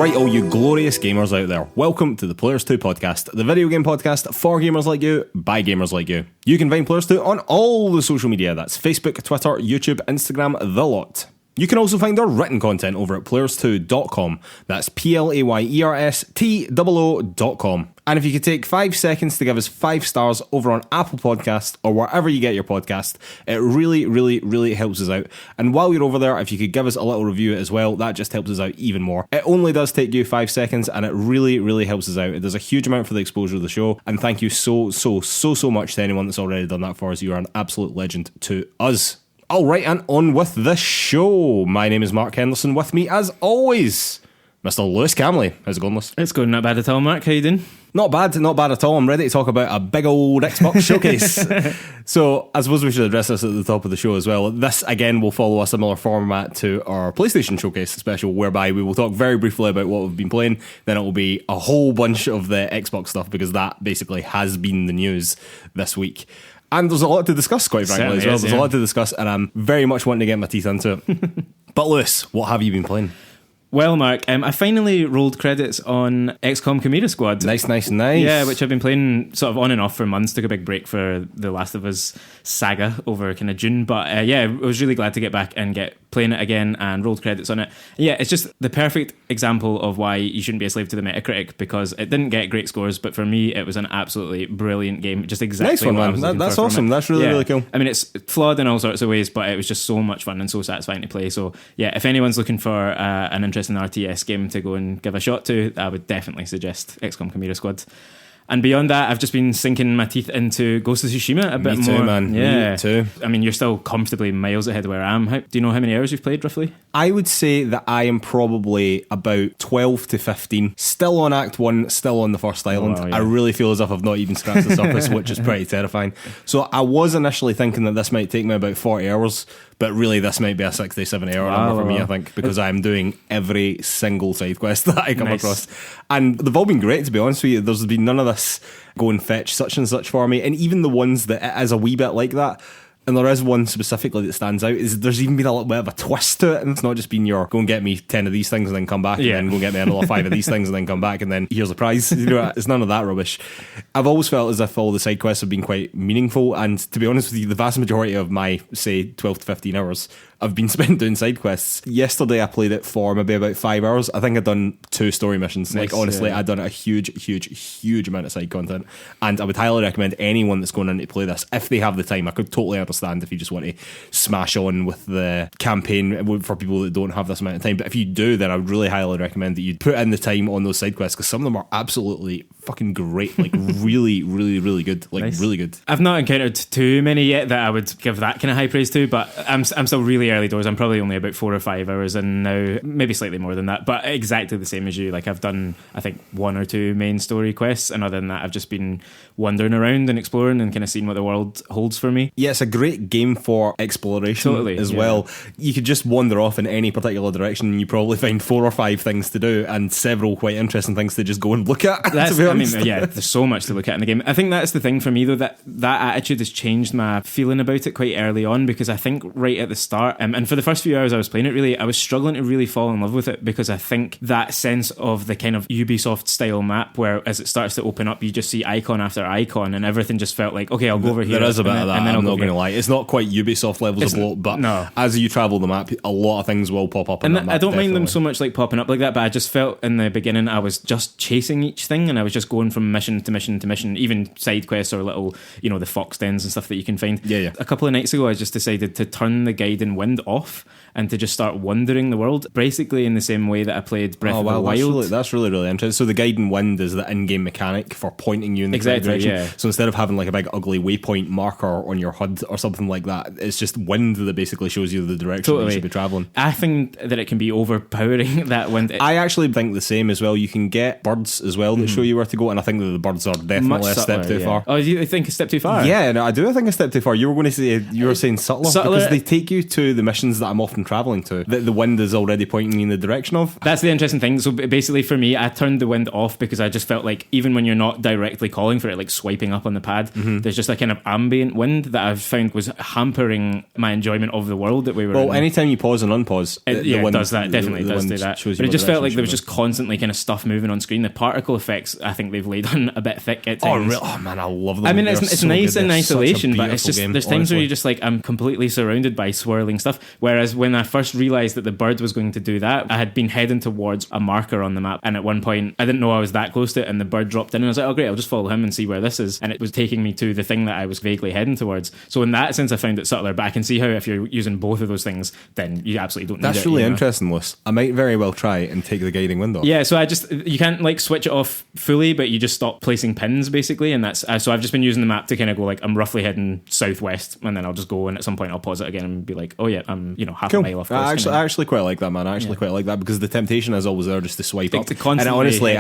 Right, all you glorious gamers out there, welcome to the PlayersToo Podcast, the video game podcast for gamers like you, by gamers like you. You can find PlayersToo on all the social media, that's Facebook, Twitter, YouTube, Instagram, the lot. You can also find our written content over at PlayersToo.com, that's PlayersToo.com. And if you could take 5 seconds to give us 5 stars over on Apple Podcast or wherever you get your podcast, it really helps us out. And while you're over there, if you could give us a little review as well, that just helps us out even more. It only does take you 5 seconds and it really helps us out. It does a huge amount for the exposure of the show, and thank you so much to anyone that's already done that for us. You are an absolute legend to us. Alright, and on with the show. My name is Mark Henderson. With me, as always, Mr. Lewis Camley. How's it going, Lewis? It's going not bad at all, Mark. How you doing? Not bad at all. I'm ready to talk about a big old Xbox showcase. So I suppose we should address this at the top of the show as well. This, again, will follow a similar format to our PlayStation showcase special, whereby we will talk very briefly about what we've been playing. Then it will be a whole bunch of the Xbox stuff, because that basically has been the news this week. And there's a lot to discuss, quite frankly, as well. There's a lot to discuss, and I'm very much wanting to get my teeth into it. But Lewis, what have you been playing? Well, Mark, I finally rolled credits on XCOM Chimera Squad. Nice. Yeah, which I've been playing sort of on and off for months. Took a big break for The Last of Us saga over kind of June. But yeah, I was really glad to get back and get playing it again and rolled credits on it. Yeah, it's just the perfect example of why you shouldn't be a slave to the Metacritic, because it didn't get great scores, but for me, it was an absolutely brilliant game. Just exactly nice one, what man. I was looking That's for awesome. That's really cool. I mean, it's flawed in all sorts of ways, but it was just so much fun and so satisfying to play. So yeah, if anyone's looking for an interesting RTS game to go and give a shot to, I would definitely suggest XCOM Chimera Squad. And beyond that, I've just been sinking my teeth into Ghost of Tsushima a bit more. Me too, man. Yeah. Me too. I mean, you're still comfortably miles ahead of where I am. Do you know how many hours you've played, roughly? I would say that I am probably about 12 to 15. Still on Act 1, still on the first island. Wow, yeah. I really feel as if I've not even scratched the surface, which is pretty terrifying. So I was initially thinking that this might take me about 40 hours, but really this might be a 60-70 hour number for me, I think, because I'm doing every single side quest that I come across. And they've all been great, to be honest with you. There's been none of this go and fetch such and such for me. And even the ones that it is a wee bit like that, and there is one specifically that stands out, is there's even been a little bit of a twist to it, and it's not just been your go and get me 10 of these things and then come back, and then go and get me another 5 of these things and then come back, and then here's a prize. You know, it's none of that rubbish. I've always felt as if all the side quests have been quite meaningful, and to be honest with you, the vast majority of my, say, 12 to 15 hours I've been spent doing side quests. Yesterday I played it for maybe about 5 hours. I think I'd done 2 story missions. Nice, like, honestly, yeah. I'd done a huge amount of side content, and I would highly recommend anyone that's going in to play this, if they have the time. I could totally understand if you just want to smash on with the campaign for people that don't have this amount of time, but if you do, then I would really highly recommend that you put in the time on those side quests, because some of them are absolutely fucking great. Like, really good. Like, nice. Really good. I've not encountered too many yet that I would give that kind of high praise to, but I'm still really early doors. I'm probably only about 4 or 5 hours in now, maybe slightly more than that, but exactly the same as you. Like, I've done, I think, 1 or 2 main story quests, and other than that, I've just been wandering around and exploring and kind of seeing what the world holds for me. Yeah, it's a great game for exploration as well. You could just wander off in any particular direction and you probably find 4 or 5 things to do, and several quite interesting things to just go and look at. There's so much to look at in the game. I think that's the thing for me, though, that attitude has changed my feeling about it quite early on, because I think right at the start, and for the first few hours I was playing it, really, I was struggling to really fall in love with it, because I think that sense of the kind of Ubisoft style map, where as it starts to open up, you just see icon after icon, and everything just felt like, okay, I'll go over here. There is a bit of that, I'm not going to lie. It's not quite Ubisoft levels of bloat, but as you travel the map, a lot of things will pop up in that map. I don't mind them so much like popping up like that, but I just felt in the beginning I was just chasing each thing, and I was just going from mission to mission to mission, even side quests or little, the fox dens and stuff that you can find. Yeah. A couple of nights ago, I just decided to turn the guiding wind off and to just start wandering the world, basically in the same way that I played Breath of the Wild. That's really interesting. So the guiding wind is the in-game mechanic for pointing you in the correct direction. Yeah. So instead of having like a big ugly waypoint marker on your HUD or something like that, it's just wind that basically shows you the direction that you should be travelling. I think that it can be overpowering, that wind. I actually think the same as well. You can get birds as well that show you where to to go, and I think that the birds are definitely a step too far. Oh, you think a step too far? Yeah, no, I do think a step too far. You were going to say, you were saying subtler, because they take you to the missions that I'm often travelling to, that the wind is already pointing me in the direction of. That's the interesting thing. So basically for me, I turned the wind off because I just felt like even when you're not directly calling for it, like swiping up on the pad, there's just a kind of ambient wind that I've found was hampering my enjoyment of the world that we were in. Well, anytime you pause and unpause, the wind does that. Definitely does do that. But it just felt like there was just constantly kind of stuff moving on screen. The particle effects, I think they've laid on a bit thick at times. Oh, really? Oh man, I love them. I mean, it's so nice good. in isolation, but it's just game, there's times honestly. where you're just like, I'm completely surrounded by swirling stuff. Whereas when I first realised that the bird was going to do that, I had been heading towards a marker on the map, and at one point I didn't know I was that close to it, and the bird dropped in, and I was like, oh great, I'll just follow him and see where this is, and it was taking me to the thing that I was vaguely heading towards. So in that sense I found it subtler, but I can see how if you're using both of those things, then you absolutely don't need it. That's really interesting, Lewis. I might very well try and take the guiding wind off. Yeah, so you can't like switch it off fully, but you just stop placing pins basically, and that's so I've just been using the map to kind of go like, I'm roughly heading southwest, and then I'll just go, and at some point I'll pause it again and be like, oh yeah, I'm half a mile off course. I actually quite like that, man. I actually quite like that, because the temptation is always there just to swipe up. To and honestly,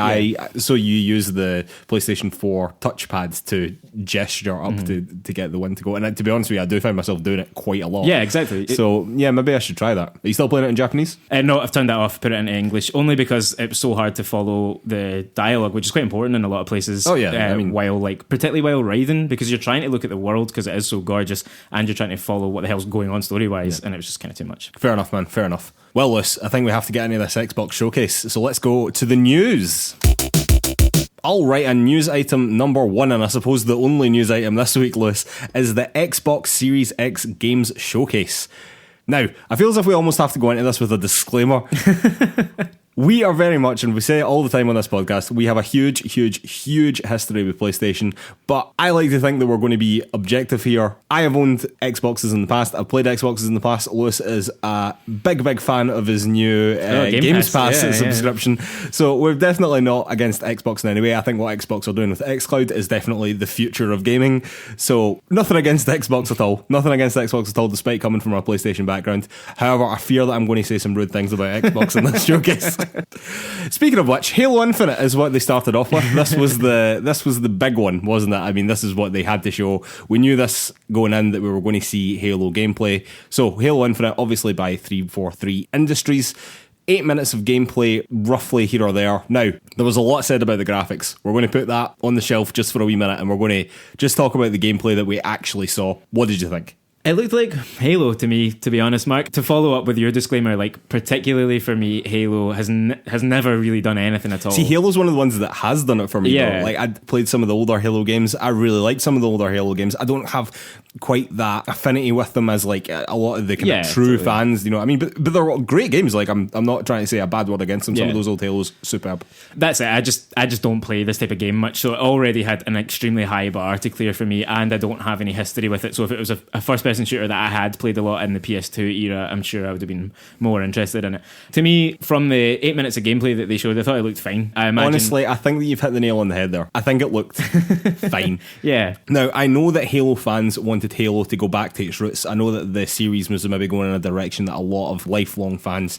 so you use the PlayStation 4 touchpad to gesture up to get the wind to go, and to be honest with you, I do find myself doing it quite a lot. Yeah, exactly. So yeah, maybe I should try that. Are you still playing it in Japanese? No, I've turned that off, put it in English, only because it was so hard to follow the dialogue, which is quite important in a lot of places. Oh yeah, I mean, particularly while riding, because you're trying to look at the world because it is so gorgeous, and you're trying to follow what the hell's going on story wise, and it was just kind of too much. Fair enough, man. Fair enough. Well, Lewis, I think we have to get into this Xbox showcase, so let's go to the news. All right, and news item number 1, and I suppose the only news item this week, Lewis, is the Xbox Series X Games Showcase. Now, I feel as if we almost have to go into this with a disclaimer. We are very much, and we say it all the time on this podcast, we have a huge history with PlayStation, but I like to think that we're going to be objective here. I have owned Xboxes in the past, I've played Xboxes in the past. Lewis is a big fan of his new Games Pass subscription, so we're definitely not against Xbox in any way. I think what Xbox are doing with xCloud is definitely the future of gaming, so nothing against Xbox at all, despite coming from a PlayStation background. However, I fear that I'm going to say some rude things about Xbox in this showcase. Speaking of which, Halo Infinite is what they started off with. This was the big one, wasn't it? I mean, this is what they had to show. We knew this going in, that we were going to see Halo gameplay. So Halo Infinite, obviously by 343 Industries. 8 minutes of gameplay, roughly here or there. Now, there was a lot said about the graphics. We're going to put that on the shelf just for a wee minute, and we're going to just talk about the gameplay that we actually saw. What did you think? It looked like Halo to me, to be honest, Mark. To follow up with your disclaimer, like particularly for me, Halo has never really done anything at all. See, Halo's one of the ones that has done it for me. Yeah. Though. Like, I played some of the older Halo games. I really liked some of the older Halo games. I don't have quite that affinity with them as like a lot of the kind of true fans. You know what I mean? But they're great games. Like, I'm not trying to say a bad word against them. Some of those old Halos, superb. That's it. I just don't play this type of game much. So it already had an extremely high bar to clear for me, and I don't have any history with it. So if it was a first-person shooter that I had played a lot in the PS2 era, I'm sure I would have been more interested in it. To me, from the 8 minutes of gameplay that they showed, I thought it looked fine. Honestly, I think that you've hit the nail on the head there. I think it looked fine. Yeah. Now, I know that Halo fans wanted Halo to go back to its roots. I know that the series was maybe going in a direction that a lot of lifelong fans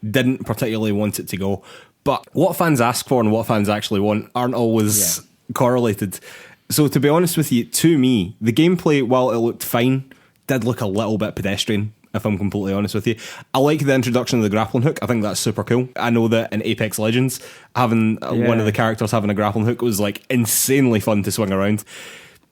didn't particularly want it to go. But what fans ask for and what fans actually want aren't always correlated. So to be honest with you, to me, the gameplay, while it looked fine, did look a little bit pedestrian, if I'm completely honest with you. I like the introduction of the grappling hook. I think that's super cool. I know that in Apex Legends, having one of the characters having a grappling hook was like insanely fun to swing around.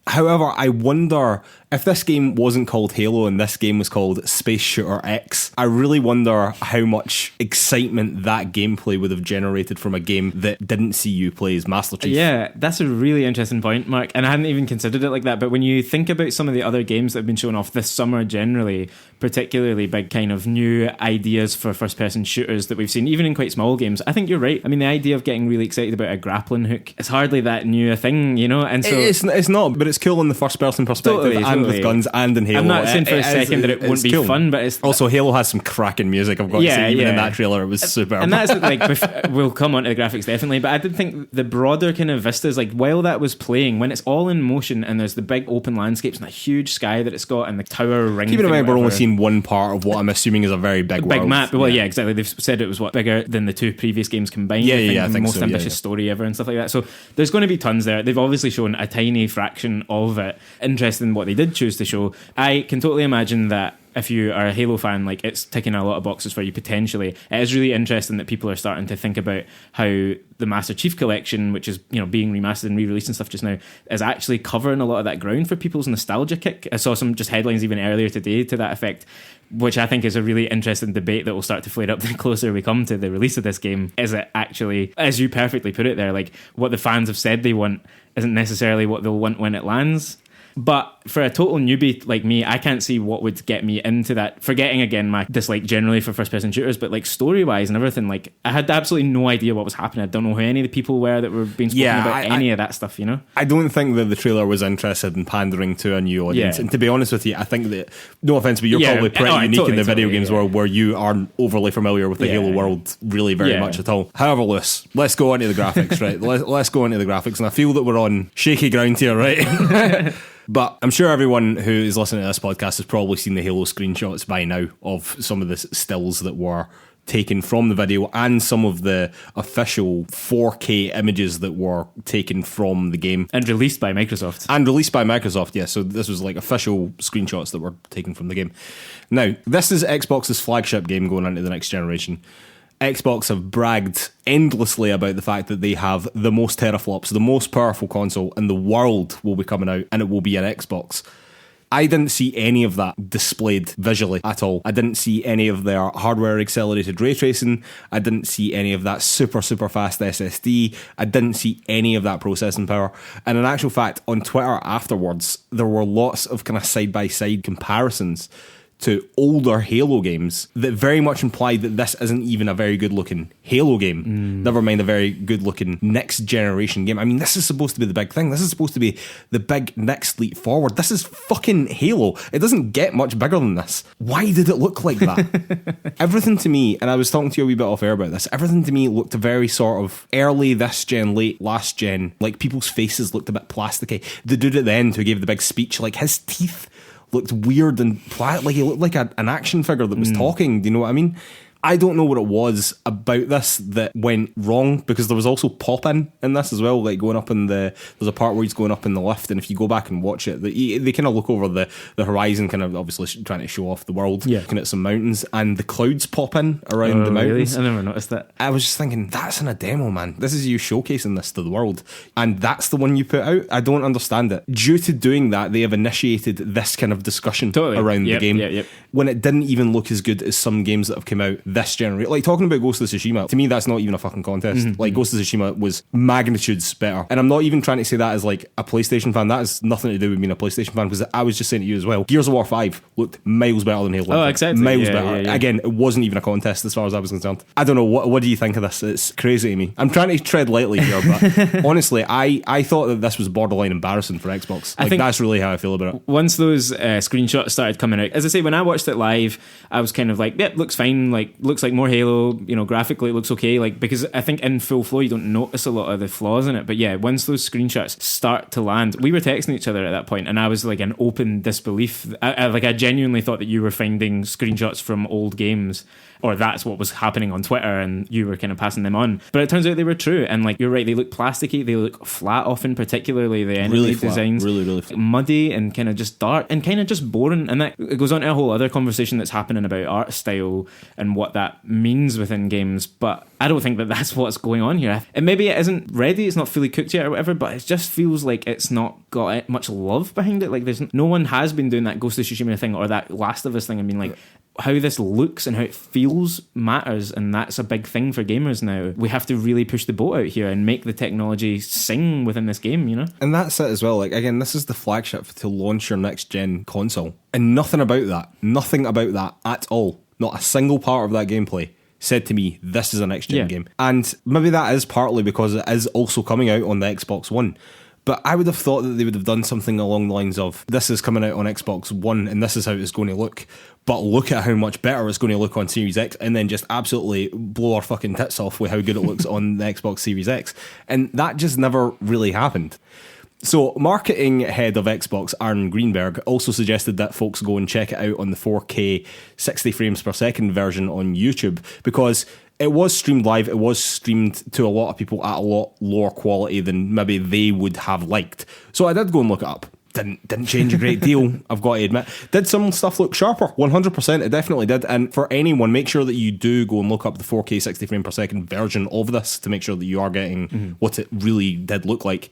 However, I wonder if this game wasn't called Halo and this game was called Space Shooter X, I really wonder how much excitement that gameplay would have generated from a game that didn't see you play as Master Chief. Yeah, that's a really interesting point, Mark, and I hadn't even considered it like that. But when you think about some of the other games that have been shown off this summer generally, particularly big kind of new ideas for first-person shooters that we've seen, even in quite small games, I think you're right. I mean, the idea of getting really excited about a grappling hook, it's hardly that new a thing, you know? And so it's not, but it's it's cool in the first person perspective and with guns and in Halo. I'm not saying for a second that it won't be cool. fun, but it's also Halo has some cracking music. I've got to say, even in that trailer, it was superb. And that's like we'll come on to the graphics definitely, but I did think the broader kind of vistas, like while that was playing, when it's all in motion and there's the big open landscapes and that huge sky that it's got and the tower ring. Keeping in mind we're only seeing one part of what I'm assuming is a very big world. Map. Well, yeah, exactly. They've said it was bigger than the two previous games combined. I think the most so, ambitious story ever and stuff like that. So there's going to be tons there. They've obviously shown a tiny fraction of it. Interesting what they did choose to show. I can totally imagine that if you are a Halo fan, like it's ticking a lot of boxes for you potentially. It is really interesting that people are starting to think about how the Master Chief Collection, which is being remastered and re-released and stuff just now, is actually covering a lot of that ground for people's nostalgia kick. I saw some just headlines even earlier today to that effect, which I think is a really interesting debate that will start to flare up the closer we come to the release of this game. Is it actually, as you perfectly put it there, like what the fans have said they want isn't necessarily what they'll want when it lands? But for a total newbie like me, I can't see what would get me into that. Forgetting again my dislike generally for first-person shooters, but like story-wise and everything, like I had absolutely no idea what was happening. I don't know who any of the people were that were being spoken about any of that stuff, I don't think that the trailer was interested in pandering to a new audience. And to be honest with you, I think that, no offense, but you're probably pretty unique in the video games world where you aren't overly familiar with the Halo world really very much at all. However, Lewis, let's go on to the graphics, right? Let's go on to the graphics, and I feel that we're on shaky ground here, right? But I'm sure everyone who is listening to this podcast has probably seen the Halo screenshots by now of some of the stills that were taken from the video and some of the official 4K images that were taken from the game. And released by Microsoft. Yeah. So this was like official screenshots that were taken from the game. Now, this is Xbox's flagship game going into the next generation. Xbox have bragged endlessly about the fact that they have the most teraflops, the most powerful console in the world will be coming out, and it will be an Xbox. I didn't see any of that displayed visually at all. I didn't see any of their hardware accelerated ray tracing. I didn't see any of that super fast SSD. I didn't see any of that processing power. And in actual fact, on Twitter afterwards, there were lots of kind of side-by-side comparisons to older Halo games that very much implied that this isn't even a very good looking Halo game. Never mind a very good looking next generation game. I mean, this is supposed to be the big thing. This is supposed to be the big next leap forward. This is fucking Halo. It doesn't get much bigger than this. Why did it look like that? Everything to me, and I was talking to you a wee bit off air about this, everything to me looked very sort of early this gen, late last gen. Like people's faces looked a bit plasticky. The dude at the end who gave the big speech, like his teeth looked weird and like he looked like an action figure that was talking. Do you know what I mean? I don't know what it was about this that went wrong, because there was also pop-in this as well, like going up in there's a part where he's going up in the lift, and if you go back and watch it, they kind of look over the horizon, kind of obviously trying to show off the world, looking at some mountains, and the clouds pop in around the mountains. Really? I never noticed that. I was just thinking, that's in a demo, man. This is you showcasing this to the world, and that's the one you put out. I don't understand it. Due to doing that, they have initiated this kind of discussion around the game when it didn't even look as good as some games that have come out this generation. Like talking about Ghost of Tsushima, to me that's not even a fucking contest. Like Ghost of Tsushima was magnitudes better, and I'm not even trying to say that as like a PlayStation fan. That has nothing to do with being a PlayStation fan, because I was just saying to you as well, Gears of War 5 looked miles better than Halo. Oh, exactly. Miles better. Yeah. Again, it wasn't even a contest as far as I was concerned. I don't know, what do you think of this? It's crazy to me. I'm trying to tread lightly here, but honestly, I thought that this was borderline embarrassing for Xbox. Like, I think that's really how I feel about it. Once those screenshots started coming out, as I say, when I watched it live, I was kind of like, yeah, looks fine, like looks like more Halo, graphically it looks okay, like, because I think in full flow you don't notice a lot of the flaws in it. But yeah, once those screenshots start to land, we were texting each other at that point, and I was like in open disbelief. I genuinely thought that you were finding screenshots from old games, or that's what was happening on Twitter, and you were kind of passing them on. But it turns out they were true, and like you're right, they look plasticky, they look flat often, particularly the enemy really flat, designs, really flat. Muddy and kind of just dark and kind of just boring. And that it goes on to a whole other conversation that's happening about art style and what that means within games. But I don't think that that's what's going on here. And maybe it isn't ready, it's not fully cooked yet or whatever, but it just feels like it's not got much love behind it. Like there's no one has been doing that Ghost of Tsushima thing or that Last of Us thing. I mean, like, how this looks and how it feels matters, and that's a big thing for gamers now. We have to really push the boat out here and make the technology sing within this game, And that's it as well. Like, again, this is the flagship to launch your next gen console, and nothing about that at all, not a single part of that gameplay said to me, this is a next gen game. And maybe that is partly because it is also coming out on the Xbox One. But I would have thought that they would have done something along the lines of, this is coming out on Xbox One and this is how it's going to look, but look at how much better it's going to look on Series X, and then just absolutely blow our fucking tits off with how good it looks on the Xbox Series X. And that just never really happened. So, marketing head of Xbox, Aaron Greenberg, also suggested that folks go and check it out on the 4K 60 frames per second version on YouTube, because it was streamed live, it was streamed to a lot of people at a lot lower quality than maybe they would have liked. So I did go and look it up. Didn't change a great deal, I've got to admit. Did some stuff look sharper? 100%, it definitely did. And for anyone, make sure that you do go and look up the 4K 60 frame per second version of this to make sure that you are getting what it really did look like.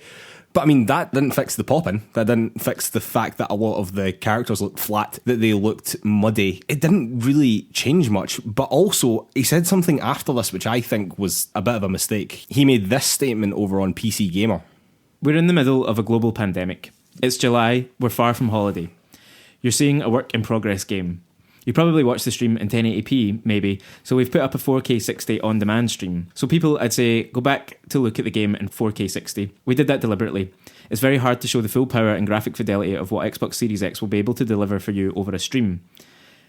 But I mean, that didn't fix the popping. That didn't fix the fact that a lot of the characters looked flat, that they looked muddy. It didn't really change much. But also, he said something after this, which I think was a bit of a mistake. He made this statement over on PC Gamer. We're in the middle of a global pandemic. It's July. We're far from holiday. You're seeing a work in progress game. You probably watched the stream in 1080p, maybe, so we've put up a 4K 60 on-demand stream. So people, I'd say, go back to look at the game in 4K 60. We did that deliberately. It's very hard to show the full power and graphic fidelity of what Xbox Series X will be able to deliver for you over a stream.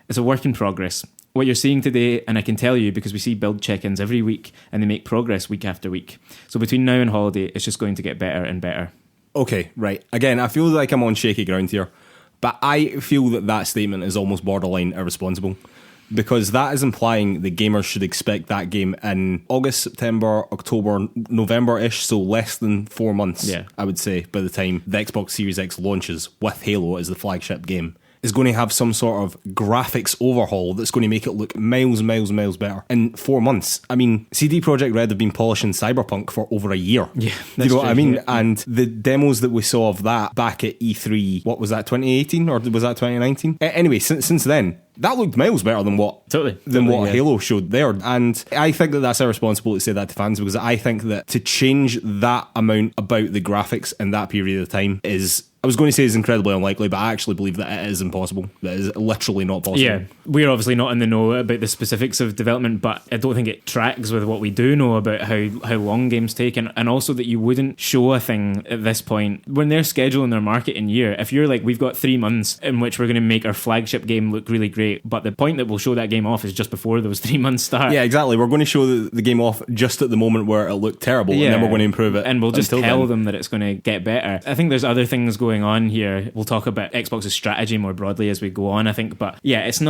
It's a work in progress. What you're seeing today, and I can tell you because we see build check-ins every week, and they make progress week after week. So between now and holiday, it's just going to get better and better. Okay, right. Again, I feel like I'm on shaky ground here. But I feel that statement is almost borderline irresponsible, because that is implying the gamers should expect that game in August, September, October, November-ish, so less than 4 months, I would say, by the time the Xbox Series X launches with Halo as the flagship game, is going to have some sort of graphics overhaul that's going to make it look miles better in 4 months. I mean, CD Projekt Red have been polishing Cyberpunk for over a year. Yeah, you know what I mean? Yeah. And the demos that we saw of that back at E3, what was that, 2018 or was that 2019? Anyway, since then, that looked miles better than what Halo showed there. And I think that that's irresponsible to say that to fans, because I think that to change that amount about the graphics in that period of time is, I was going to say is incredibly unlikely, but I actually believe that it is impossible. That is literally not possible. Yeah, we're obviously not in the know about the specifics of development, but I don't think it tracks with what we do know about how long games take, and also that you wouldn't show a thing at this point when they're scheduling their marketing year. If you're like, we've got 3 months in which we're going to make our flagship game look really great, but the point that we'll show that game off is just before those 3 months start. Yeah, exactly. We're going to show the game off just at the moment where it looked terrible, and then we're going to improve it. And we'll just tell them that it's going to get better. I think there's other things going on here. We'll talk about Xbox's strategy more broadly as we go on, I think. But yeah, it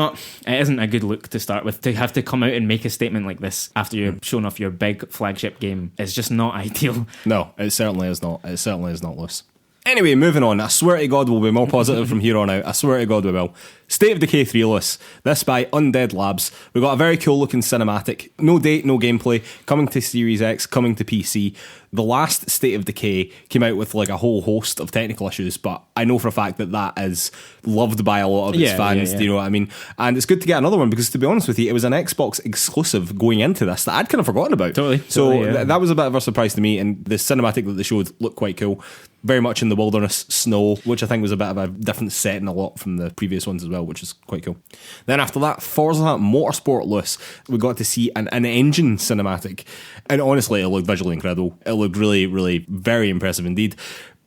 isn't a good look to start with. To have to come out and make a statement like this after you've shown off your big flagship game is just not ideal. No, it certainly is not. It certainly is not, Lewis. Anyway, moving on. I swear to God we'll be more positive from here on out. I swear to God we will. State of Decay 3, Lewis. This by Undead Labs. We got a very cool looking cinematic. No date, no gameplay. Coming to Series X, coming to PC. The last State of Decay came out with like a whole host of technical issues, but I know for a fact that is loved by a lot of its fans. Do you know what I mean? And it's good to get another one, because to be honest with you, it was an Xbox exclusive going into this that I'd kind of forgotten about. That was a bit of a surprise to me, and the cinematic that they showed looked quite cool. Very much in the wilderness, snow, which I think was a bit of a different setting a lot from the previous ones as well, which is quite cool. Then after that, Forza Motorsport, Lewis. We got to see an engine cinematic, and honestly, it looked visually incredible. It looked really, really very impressive indeed.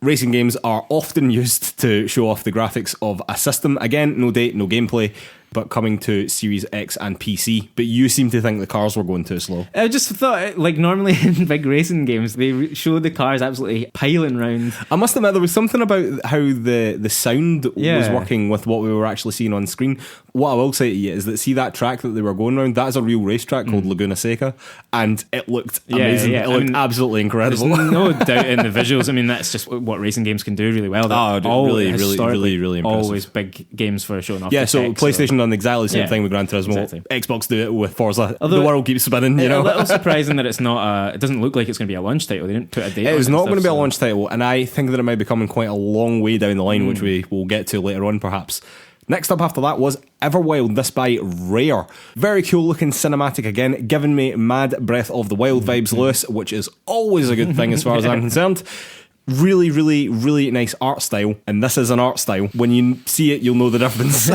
Racing games are often used to show off the graphics of a system. Again, no date, no gameplay, but coming to Series X and PC. But you seem to think the cars were going too slow. I just thought, like, normally in big racing games, they show the cars absolutely piling round. I must admit, there was something about how the sound was working with what we were actually seeing on screen. What I will say to you is that, see that track that they were going around, that is a real racetrack called Laguna Seca, and it looked amazing. It looked absolutely incredible. There's no doubt in the visuals. I mean, that's just what racing games can do really well. Really impressive. Always big games for showing off. Yeah, so PlayStation done exactly the same thing with Gran Turismo. Exactly. Xbox do it with Forza. Although the world keeps spinning, you know. A little surprising that it's not. It doesn't look like it's going to be a launch title. They didn't put a date. It is not going to be a launch title, and I think that it might be coming quite a long way down the line, which we will get to later on, perhaps. Next up after that was Everwild, this by Rare. Very cool looking cinematic again, giving me mad Breath of the Wild vibes, Lewis, which is always a good thing as far as I'm concerned. Really, really, really nice art style, and this is an art style. When you see it, you'll know the difference.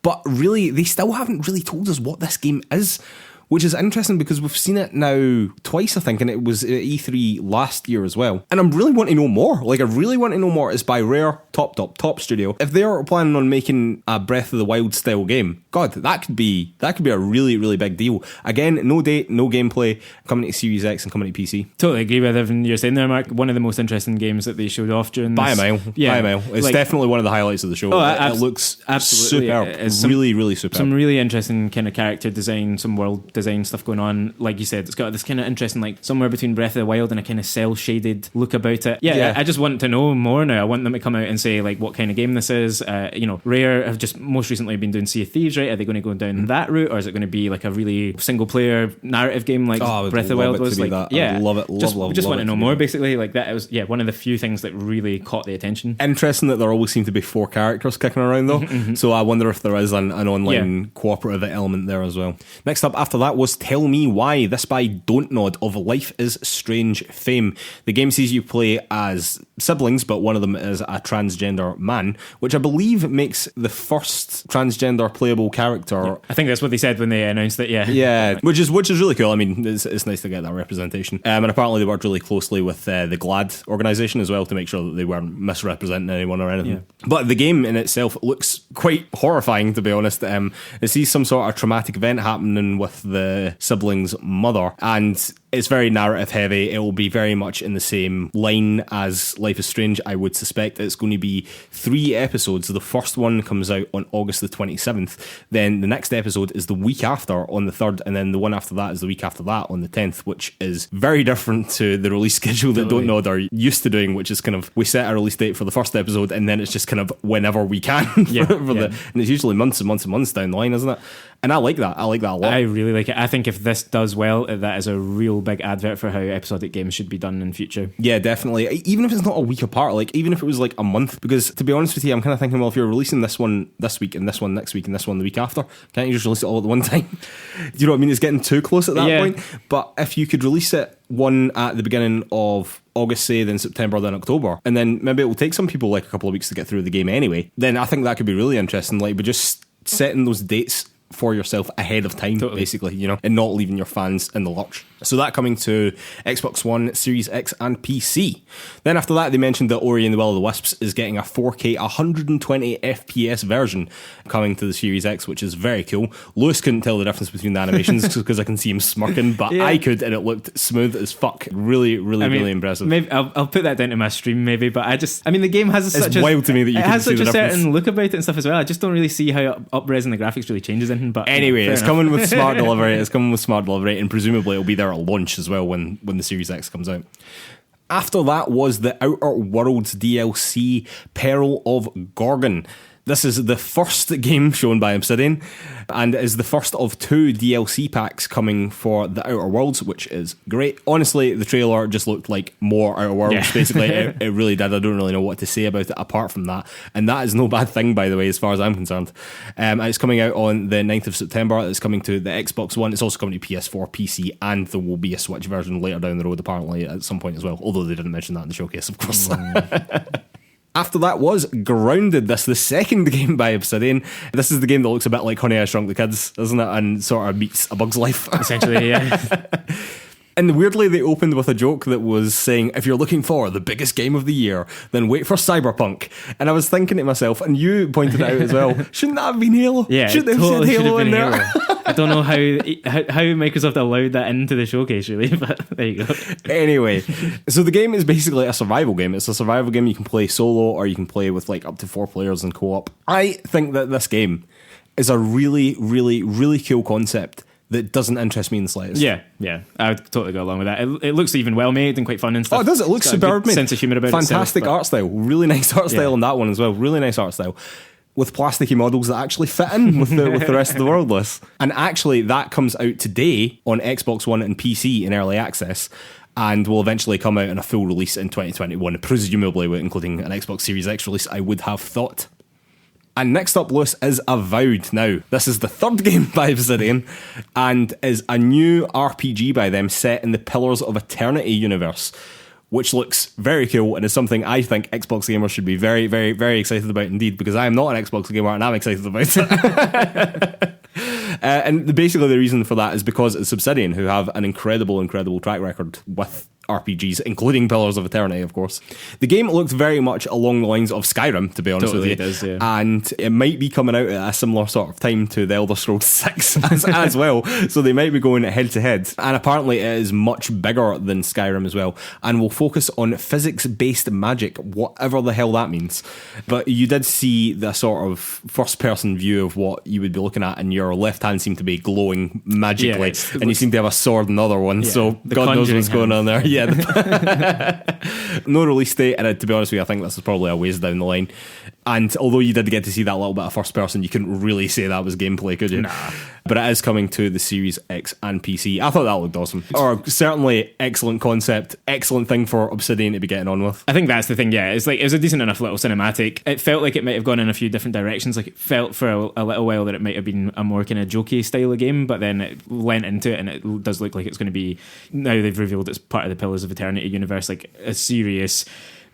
But really, they still haven't really told us what this game is. which is interesting because we've seen it now twice, I think, and it was at E3 last year as well. And I really want to know more. Like, I really want to know more. It's by Rare, top studio. If they're planning on making a Breath of the Wild style game, God, that could be a really, really big deal. Again, no date, no gameplay, coming to Series X and coming to PC. Totally agree with everything you're saying there, Mark. One of the most interesting games that they showed off during this. By a mile. It's like, definitely one of the highlights of the show. It looks absolutely superb. Really, really superb. Some really interesting kind of character design, some world design stuff going on. Like you said, it's got this kind of interesting, like somewhere between Breath of the Wild and a kind of cel-shaded look about it. Yeah, I just want to know more now. I want them to come out and say like what kind of game this is. Rare have just most recently been doing Sea of Thieves, right? Are they going to go down that route, or is it going to be like a really single player narrative game like Breath of the Wild was? Like, I love it. Just want to know more. Basically, like that was one of the few things that really caught the attention. Interesting that there always seem to be 4 characters kicking around though. So I wonder if there is an online cooperative element there as well. Next up after that was Tell Me Why, this by Don't Nod of Life is Strange fame. The game sees you play as siblings, but one of them is a transgender man, which I believe makes the first transgender playable character. Yeah. I think that's what they said when they announced it. Yeah, which is really cool. I mean, it's nice to get that representation. And apparently they worked really closely with the GLAAD organisation as well to make sure that they weren't misrepresenting anyone or anything. Yeah. But the game in itself looks quite horrifying, to be honest. It sees some sort of traumatic event happening with the sibling's mother, and it's very narrative heavy. It will be very much in the same line as Life is Strange. I would suspect it's going to be 3 episodes. The first one comes out on August the 27th. Then the next episode is the week after on the 3rd, and then the one after that is the week after that on the 10th, which is very different to the release schedule that Don't Nod are used to doing, which is kind of, we set a release date for the first episode and then it's just kind of whenever we can. And it's usually months and months and months down the line, isn't it? And I like that. I like that a lot. I really like it. I think if this does well, that is a real big advert for how episodic games should be done in future. Yeah, definitely. Even if it's not a week apart, like even if it was like a month, because to be honest with you, I'm kind of thinking, well, if you're releasing this one this week and this one next week and this one the week after, can't you just release it all at one time? Do you know what I mean? It's getting too close at that point. But if you could release it one at the beginning of August, say, then September, then October, and then maybe it will take some people like a couple of weeks to get through the game anyway, then I think that could be really interesting. Like, but just setting those dates for yourself ahead of time, basically, and not leaving your fans in the lurch. So that coming to Xbox One, Series X and PC. Then after that, they mentioned that Ori and the Will of the Wisps is getting a 4K 120 FPS version coming to the Series X, which is very cool. Lewis couldn't tell the difference between the animations because I can see him smirking, but I could, and it looked smooth as fuck. Really, really impressive. Maybe I'll put that down to my stream, maybe, but the game has it's wild to me that you can see the difference. It has such a certain look about it and stuff as well. I just don't really see how up-resing the graphics really changes anything. But anyway, it's coming with smart delivery. And presumably it'll be there at launch as well when the Series X comes out. After that was the Outer Worlds DLC, Peril of Gorgon. This is the first game shown by Obsidian and is the first of 2 DLC packs coming for the Outer Worlds, which is great. Honestly, the trailer just looked like more Outer Worlds, basically. It really did. I don't really know what to say about it apart from that. And that is no bad thing, by the way, as far as I'm concerned. It's coming out on the 9th of September. It's coming to the Xbox One. It's also coming to PS4, PC, and there will be a Switch version later down the road, apparently, at some point as well. Although they didn't mention that in the showcase, of course. After that was Grounded, the second game by Obsidian. This is the game that looks a bit like Honey, I Shrunk the Kids, isn't it? And sort of meets A Bug's Life. Essentially, yeah. And weirdly, they opened with a joke that was saying, if you're looking for the biggest game of the year, then wait for Cyberpunk. And I was thinking to myself, and you pointed it out as well, shouldn't that have been Halo? Yeah, shouldn't they have said Halo in there? I don't know how Microsoft allowed that into the showcase, really, but there you go. Anyway, so the game is basically a survival game. It's a survival game you can play solo or you can play with like up to 4 players in co-op. I think that this game is a really, really, really cool concept that doesn't interest me in the slightest. Yeah, I would totally go along with that. It looks even well made and quite fun and stuff. Oh, it does. It looks superb made. Sense of humour about it. Fantastic art style. Really nice art style in that one as well. Really nice art style. With plasticky models that actually fit in with the rest of the world list. And actually, that comes out today on Xbox One and PC in early access, and will eventually come out in a full release in 2021, presumably including an Xbox Series X release, I would have thought. And next up, Lewis, is Avowed. Now, this is the 3rd game by Obsidian and is a new RPG by them set in the Pillars of Eternity universe, which looks very cool and is something I think Xbox gamers should be very, very, very excited about indeed, because I am not an Xbox gamer and I'm excited about it. And basically the reason for that is because it's Obsidian, who have an incredible track record with RPGs, including Pillars of Eternity, of course. The game looked very much along the lines of Skyrim, to be honest with you. It does, yeah. And it might be coming out at a similar sort of time to The Elder Scrolls 6 as well. So they might be going head to head. And apparently it is much bigger than Skyrim as well, and will focus on physics-based magic, whatever the hell that means. But you did see the sort of first-person view of what you would be looking at, and your left hand seemed to be glowing magically, and you seem to have a sword in the other one, so God knows what's going on there. Yeah. No release date, and to be honest with you, I think this is probably a ways down the line. And although you did get to see that little bit of first person, you couldn't really say that was gameplay, could you? Nah. But it is coming to the Series X and PC. I thought that looked awesome. Or certainly excellent concept, excellent thing for Obsidian to be getting on with. I think that's the thing, yeah. It's like, it was a decent enough little cinematic. It felt like it might have gone in a few different directions. Like, it felt for a little while that it might have been a more kind of jokey style of game, but then it went into it, and it does look like it's going to be, now they've revealed it's part of the Pillars of Eternity universe, like a serious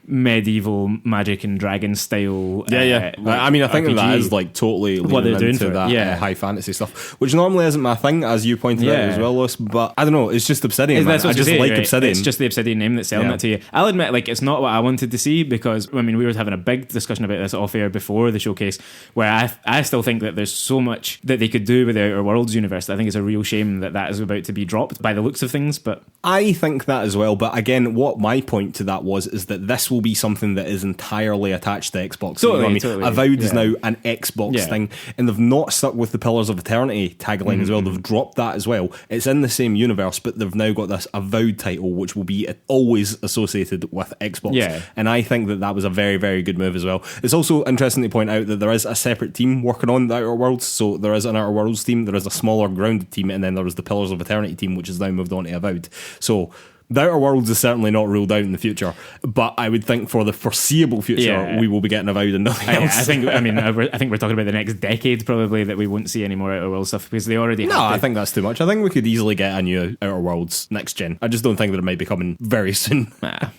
medieval magic and dragon style. Like, I mean, I think RPG. that is like totally What they're leaning doing into for it, that yeah. high fantasy stuff, which normally isn't my thing, as you pointed out as well, Lewis. But I don't know, it's just Obsidian, man. That's what I just saying, like right? Obsidian. It's just the Obsidian name that's selling it to you. I'll admit, like, it's not what I wanted to see, because I mean, we were having a big discussion about this off air before the showcase, where I still think that there's so much that they could do with the Outer Worlds universe. I think it's a real shame that is about to be dropped by the looks of things. But I think that as well. But again, what my point to that is that this will be something that is entirely attached to Xbox. Totally, you know what I mean? totally. Avowed is now an Xbox thing, and they've not stuck with the Pillars of Eternity tagline as well. They've dropped that as well. It's in the same universe, but they've now got this Avowed title, which will be always associated with Xbox. Yeah. And I think that was a very, very good move as well. It's also interesting to point out that there is a separate team working on the Outer Worlds. So there is an Outer Worlds team, there is a smaller grounded team, and then there was the Pillars of Eternity team, which has now moved on to Avowed. So the Outer Worlds is certainly not ruled out in the future, but I would think for the foreseeable future, we will be getting Avowed and nothing else. I think we're talking about the next decade probably that we won't see any more Outer Worlds stuff, because they already have. I think that's too much. I think we could easily get a new Outer Worlds next gen. I just don't think that it might be coming very soon.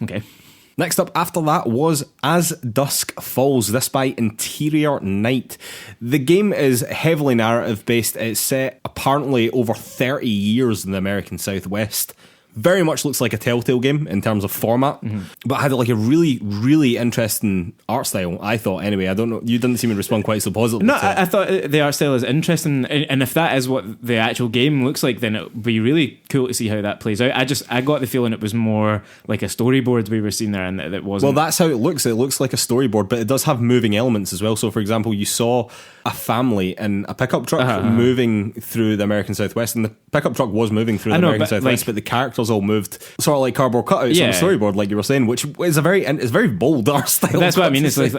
Okay. Next up after that was As Dusk Falls, this by Interior Night. The game is heavily narrative based. It's set apparently over 30 years in the American Southwest. Very much looks like a Telltale game in terms of format, but had like a really, really interesting art style, I thought. Anyway, I don't know, you didn't seem to respond quite so positively. No, I thought the art style is interesting, and if that is what the actual game looks like, then it would be really cool to see how that plays out. I got the feeling it was more like a storyboard we were seeing there, and that it wasn't. Well, that's how it looks. It looks like a storyboard, but it does have moving elements as well. So, for example, you saw a family in a pickup truck moving through the American Southwest, and the pickup truck was moving through the American Southwest, but the characters all moved sort of like cardboard cutouts on the storyboard, like you were saying, which is it's very bold art style. That's what I mean. It's like,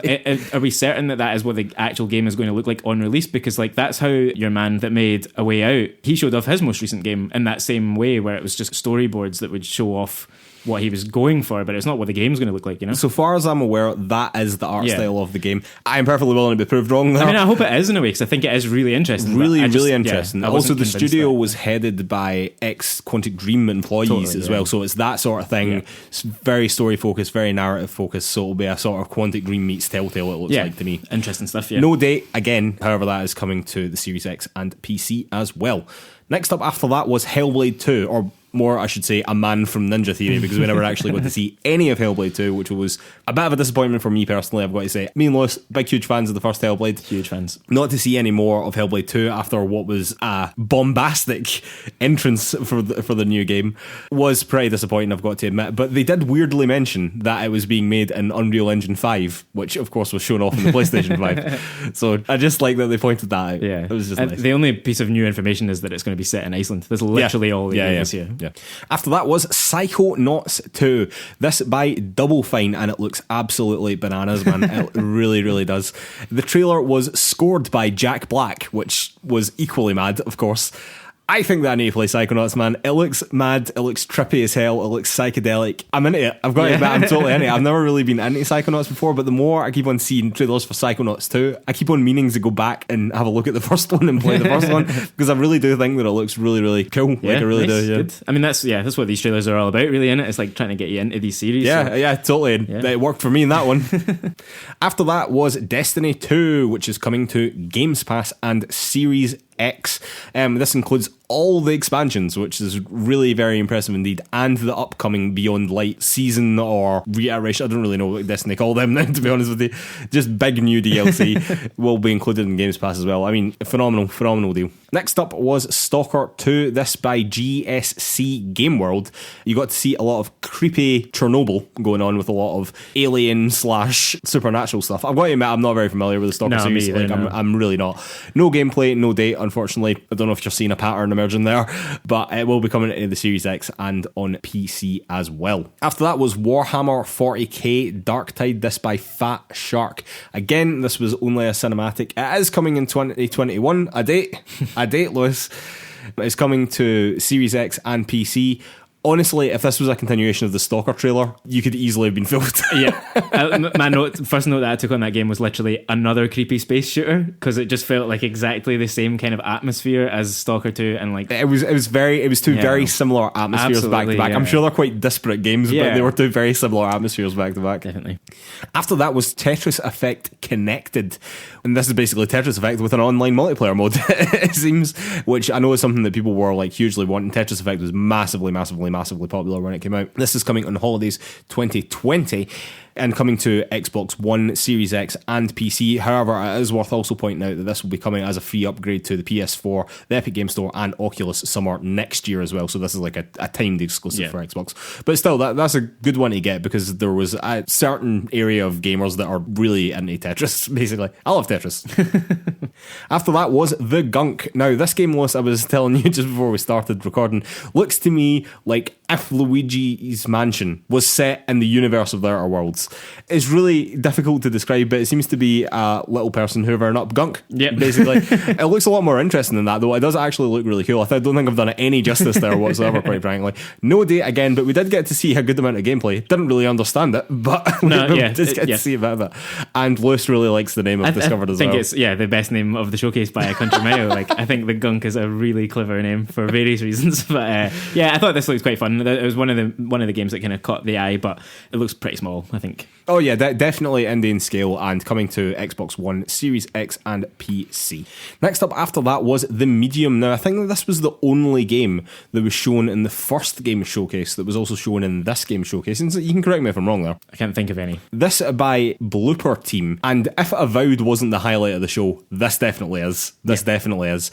are we certain that is what the actual game is going to look like on release? Because like that's how your man that made A Way Out, he showed off his most recent game in that same way, where it was just storyboards that would show off what he was going for, but it's not what the game's going to look like, you know? So far as I'm aware, that is the art style of the game. I am perfectly willing to be proved wrong there. I mean, I hope it is in a way, because I think it is really interesting. Really interesting. Yeah, also, the studio was headed by ex-Quantic Dream employees as well, so it's that sort of thing. It's very story-focused, very narrative-focused, so it'll be a sort of Quantic Dream meets Telltale, it looks like to me. Interesting stuff, No date, again, however, that is coming to the Series X and PC as well. Next up after that was Hellblade 2, or more, I should say, a man from Ninja Theory, because we never actually got to see any of Hellblade 2, which was a bit of a disappointment for me personally, I've got to say. Me and Lewis, big, huge fans of the first Hellblade. Huge fans. Not to see any more of Hellblade 2 after what was a bombastic entrance for the new game was pretty disappointing, I've got to admit. But they did weirdly mention that it was being made in Unreal Engine 5, which of course was shown off in the PlayStation 5. So I just like that they pointed that out. Yeah. It was just nice. The only piece of new information is that it's going to be set in Iceland. That's literally all they gave us here. Yeah. After that was Psychonauts 2. This by Double Fine, and it looks absolutely bananas, man. It really, really does. The trailer was scored by Jack Black, which was equally mad, of course. I think that I need to play Psychonauts, man. It looks mad, it looks trippy as hell, it looks psychedelic. I'm into it. I've got to admit, I'm totally into it. I've never really been into Psychonauts before, but the more I keep on seeing trailers for Psychonauts 2, I keep on meaning to go back and have a look at the first one and play the first one, because I really do think that it looks really, really cool. Yeah, like I really do. Yeah. Good. I mean, that's what these trailers are all about, really, isn't it? It's like trying to get you into these series. Yeah, totally. Yeah. It worked for me in that one. After that was Destiny 2, which is coming to Games Pass and Series X. This includes all the expansions, which is really very impressive indeed, and the upcoming Beyond Light season or reiteration. I don't really know what Destiny call them now, to be honest with you. Just big new DLC will be included in Games Pass as well. I mean, phenomenal deal. Next up was Stalker 2, this by GSC Game World. You got to see a lot of creepy Chernobyl going on with a lot of alien / supernatural stuff. I've got to admit, I'm not very familiar with the Stalker series. I'm really not. No gameplay, no date, unfortunately. I don't know if you're seeing a pattern emerging there, but it will be coming to the Series X and on PC as well. After that was Warhammer 40k Darktide, this by Fat Shark. Again, this was only a cinematic. It is coming in 2021. A date, Lewis. It's coming to Series X and PC. Honestly, if this was a continuation of the Stalker trailer, you could easily have been fooled. Yeah. My first note that I took on that game was literally another creepy space shooter, because it just felt like exactly the same kind of atmosphere as Stalker 2, and like it was two very similar atmospheres back to back. Yeah. I'm sure they're quite disparate games, but they were two very similar atmospheres back to back. Definitely. After that was Tetris Effect Connected, and this is basically Tetris Effect with an online multiplayer mode. It seems, which I know is something that people were like hugely wanting. Tetris Effect was massively popular when it came out. This is coming on holidays 2020 and coming to Xbox One, Series X and PC. However, it is worth also pointing out that this will be coming as a free upgrade to the PS4, the Epic Game Store and Oculus summer next year as well. So this is like a timed exclusive for Xbox. But still, that's a good one to get, because there was a certain area of gamers that are really into Tetris, basically. I love Tetris. After that was The Gunk. Now, this game, I was telling you just before we started recording, looks to me like if Luigi's Mansion was set in the universe of The Outer Worlds. It's really difficult to describe, but it seems to be a little person hoovering up gunk, basically. It looks a lot more interesting than that, though. It does actually look really cool. I don't think I've done it any justice there whatsoever, quite frankly. No date again, but we did get to see a good amount of gameplay. Didn't really understand it, but we did get to see a bit of it. And Lewis really likes the name I've discovered as well. I think it's the best name of the showcase by a country mile. Like, I think The Gunk is a really clever name for various reasons. But I thought this looks quite fun. It was one of the games that kind of caught the eye, but it looks pretty small, I think. Oh yeah, definitely indie in scale, and coming to Xbox One, Series X and PC. Next up after that was The Medium. Now, I think that this was the only game that was shown in the first game showcase that was also shown in this game showcase, and so you can correct me if I'm wrong there. I can't think of any. This by Blooper Team, and if Avowed wasn't the highlight of the show, this definitely is. Definitely is.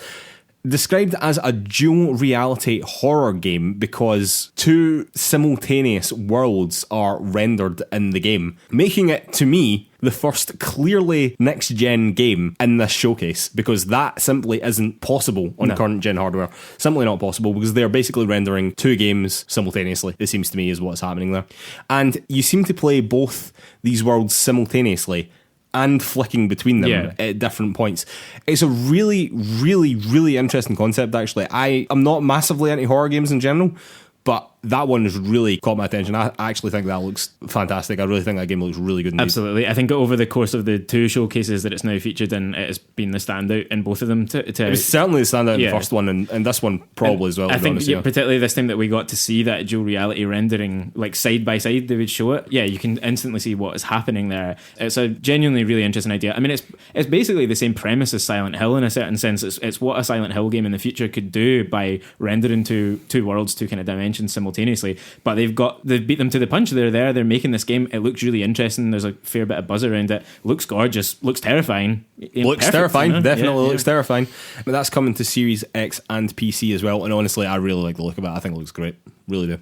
Described as a dual reality horror game because two simultaneous worlds are rendered in the game, making it, to me, the first clearly next-gen game in this showcase, because that simply isn't possible on current-gen hardware. Simply not possible, because they're basically rendering two games simultaneously, it seems to me, is what's happening there. And you seem to play both these worlds simultaneously and flicking between them at different points. It's a really, really, really interesting concept, actually. I'm not massively into horror games in general, but that one has really caught my attention. I actually think that looks fantastic. I really think that game looks really good indeed. Absolutely. I think over the course of the two showcases that it's now featured in, it has been the standout in both of them. It was certainly the standout in the first one, and this one probably as well. I think particularly this time that we got to see that dual reality rendering, like side by side, they would show it. Yeah, you can instantly see what is happening there. It's a genuinely really interesting idea. I mean, it's basically the same premise as Silent Hill in a certain sense. It's what a Silent Hill game in the future could do by rendering two worlds, two kind of dimensions simultaneously. But they've beat them to the punch. They're making this game. It looks really interesting. There's a fair bit of buzz around it. Looks gorgeous. Looks terrifying. Definitely looks terrifying. But that's coming to Series X and PC as well. And honestly, I really like the look of it. I think it looks great. Really do.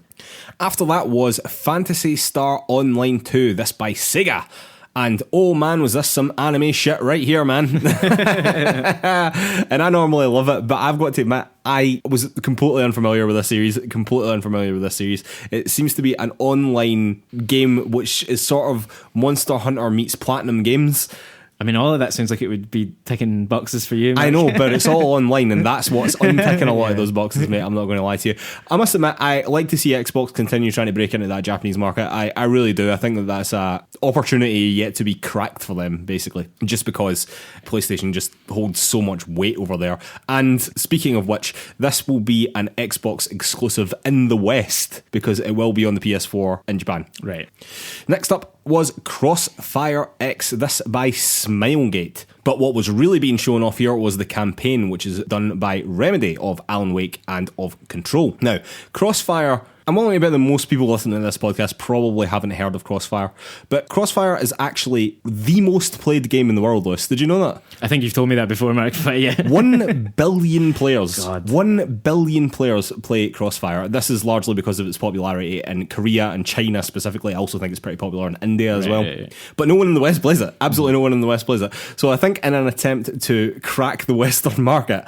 After that was Phantasy Star Online 2. This by Sega. And oh man, was this some anime shit right here, man. And I normally love it, but I've got to admit, I was completely unfamiliar with this series. It seems to be an online game which is sort of Monster Hunter meets Platinum Games. I mean, all of that sounds like it would be ticking boxes for you, Mark. I know, but it's all online, and that's what's unticking a lot of those boxes, mate. I'm not going to lie to you. I must admit, I like to see Xbox continue trying to break into that Japanese market. I really do. I think that that's an opportunity yet to be cracked for them, basically, just because PlayStation just holds so much weight over there. And speaking of which, this will be an Xbox exclusive in the West, because it will be on the PS4 in Japan. Right. Next up was Crossfire X, this by Smilegate. But what was really being shown off here was the campaign, which is done by Remedy of Alan Wake and of Control. Now, Crossfire, I'm willing to bet that most people listening to this podcast probably haven't heard of Crossfire, but Crossfire is actually the most played game in the world, Lewis. Did you know that? I think you've told me that before, Mark, but yeah. 1 billion players. God. 1 billion players play Crossfire. This is largely because of its popularity in Korea and China specifically. I also think it's pretty popular in India as well. Right. But no one in the West plays it. Absolutely no one in the West plays it. So I think in an attempt to crack the Western market,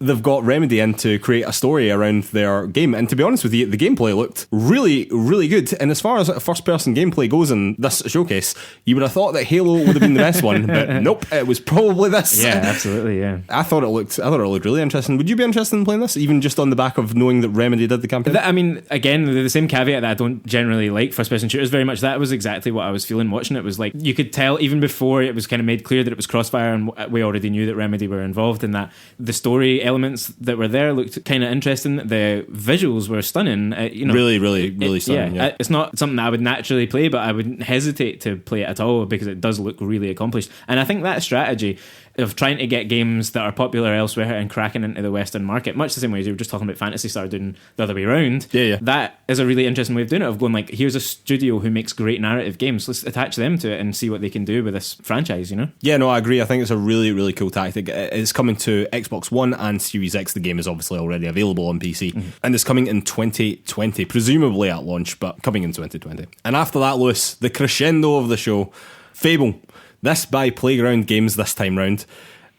they've got Remedy in to create a story around their game. And to be honest with you, the gameplay looked really, really good. And as far as first-person gameplay goes in this showcase, you would have thought that Halo would have been the best one, but nope, it was probably this. Yeah, absolutely, yeah. I thought it looked really interesting. Would you be interested in playing this, even just on the back of knowing that Remedy did the campaign? I mean, again, the same caveat that I don't generally like first-person shooters very much. That was exactly what I was feeling watching it. Was like, you could tell even before it was kind of made clear that it was Crossfire, and we already knew that Remedy were involved in that. The story elements that were there looked kind of interesting. The visuals were stunning. Really stunning. Yeah. It's not something that I would naturally play, but I wouldn't hesitate to play it at all because it does look really accomplished. And I think that strategy of trying to get games that are popular elsewhere and cracking into the Western market, much the same way as you were just talking about Phantasy Star doing the other way around. Yeah. That is a really interesting way of doing it, of going like, here's a studio who makes great narrative games, let's attach them to it and see what they can do with this franchise, you know? Yeah, no, I agree. I think it's a really, really cool tactic. It's coming to Xbox One and Series X. The game is obviously already available on PC. And it's coming in 2020, presumably at launch, but coming in 2020. And after that, Lewis, the crescendo of the show, Fable. This by Playground Games this time round.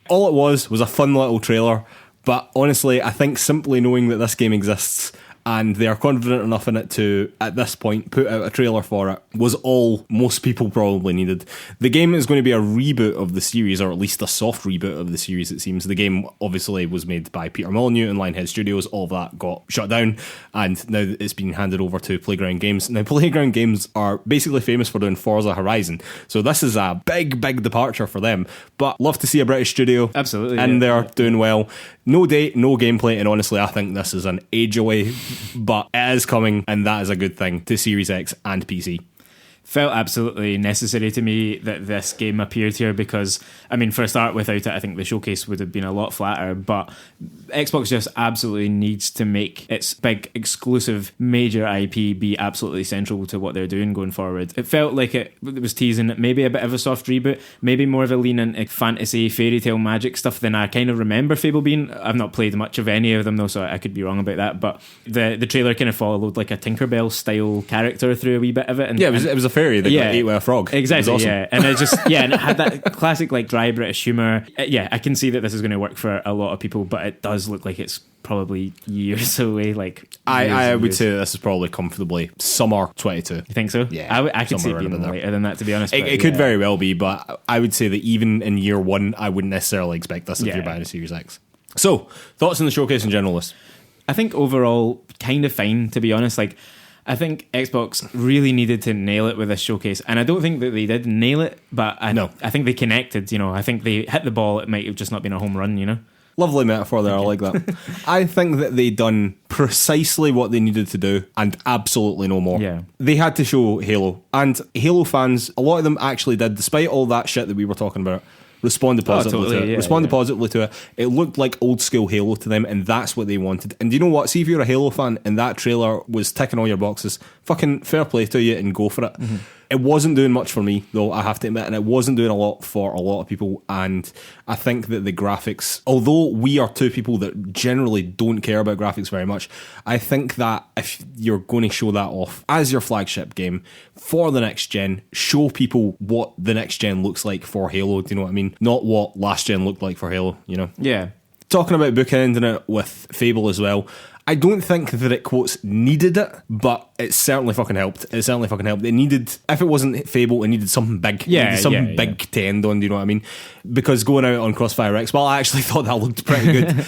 All it was a fun little trailer, but honestly, I think simply knowing that this game exists and they are confident enough in it to, at this point, put out a trailer for it, was all most people probably needed. The game is going to be a reboot of the series, or at least a soft reboot of the series, it seems. The game obviously was made by Peter Molyneux and Lionhead Studios. All of that got shut down, and now it's been handed over to Playground Games. Now, Playground Games are basically famous for doing Forza Horizon, so this is a big departure for them, but love to see a British studio. Absolutely. And they're doing well. No date, no gameplay, and honestly, I think this is an age away, but it is coming, and that is a good thing to Series X and PC. Felt absolutely necessary to me that this game appeared here because, I mean, for a start, without it, I think the showcase would have been a lot flatter, but Xbox just absolutely needs to make its big, exclusive, major IP be absolutely central to what they're doing going forward. It felt like it was teasing maybe a bit of a soft reboot, maybe more of a lean into fantasy, fairy tale magic stuff than I kind of remember Fable being. I've not played much of any of them though, so I could be wrong about that, but the trailer kind of followed like a Tinkerbell style character through a wee bit of it. And, yeah, it was a fairy that got ate with a frog. Exactly, awesome. yeah. And it just, and it had that classic like dry British humour. Yeah, I can see that this is going to work for a lot of people, but it does look like it's probably years away. Like I would say that this is probably comfortably summer 22. You think so? Yeah. I could see it being later than that, to be honest. It could very well be, but I would say that even in year one, I wouldn't necessarily expect this if you're buying a Series X. So, thoughts on the showcase in general, List? I think overall, kind of fine, to be honest. Like, I think Xbox really needed to nail it with this showcase, and I don't think that they did nail it, but I think they connected, you know. I think they hit the ball. It might have just not been a home run, you know. Lovely metaphor there, I like that. I think that they done precisely what they needed to do and absolutely no more. Yeah. They had to show Halo, and Halo fans, a lot of them actually did, despite all that shit that we were talking about, responded positively to it. Positively to it. It looked like old school Halo to them, and that's what they wanted. And do you know what? See, if you're a Halo fan and that trailer was ticking all your boxes, fucking fair play to you and go for it. Mm-hmm. It wasn't doing much for me, though, I have to admit, and it wasn't doing a lot for a lot of people. And I think that the graphics, although we are two people that generally don't care about graphics very much, I think that if you're going to show that off as your flagship game for the next gen, show people what the next gen looks like for Halo, do you know what I mean? Not what last gen looked like for Halo, you know? Yeah. Talking about bookending it with Fable as well, I don't think that it, quotes, needed it, but it certainly fucking helped. It needed, if it wasn't Fable, it needed something big. Yeah, it needed something big to end on, do you know what I mean? Because going out on Crossfire X, well, I actually thought that looked pretty good.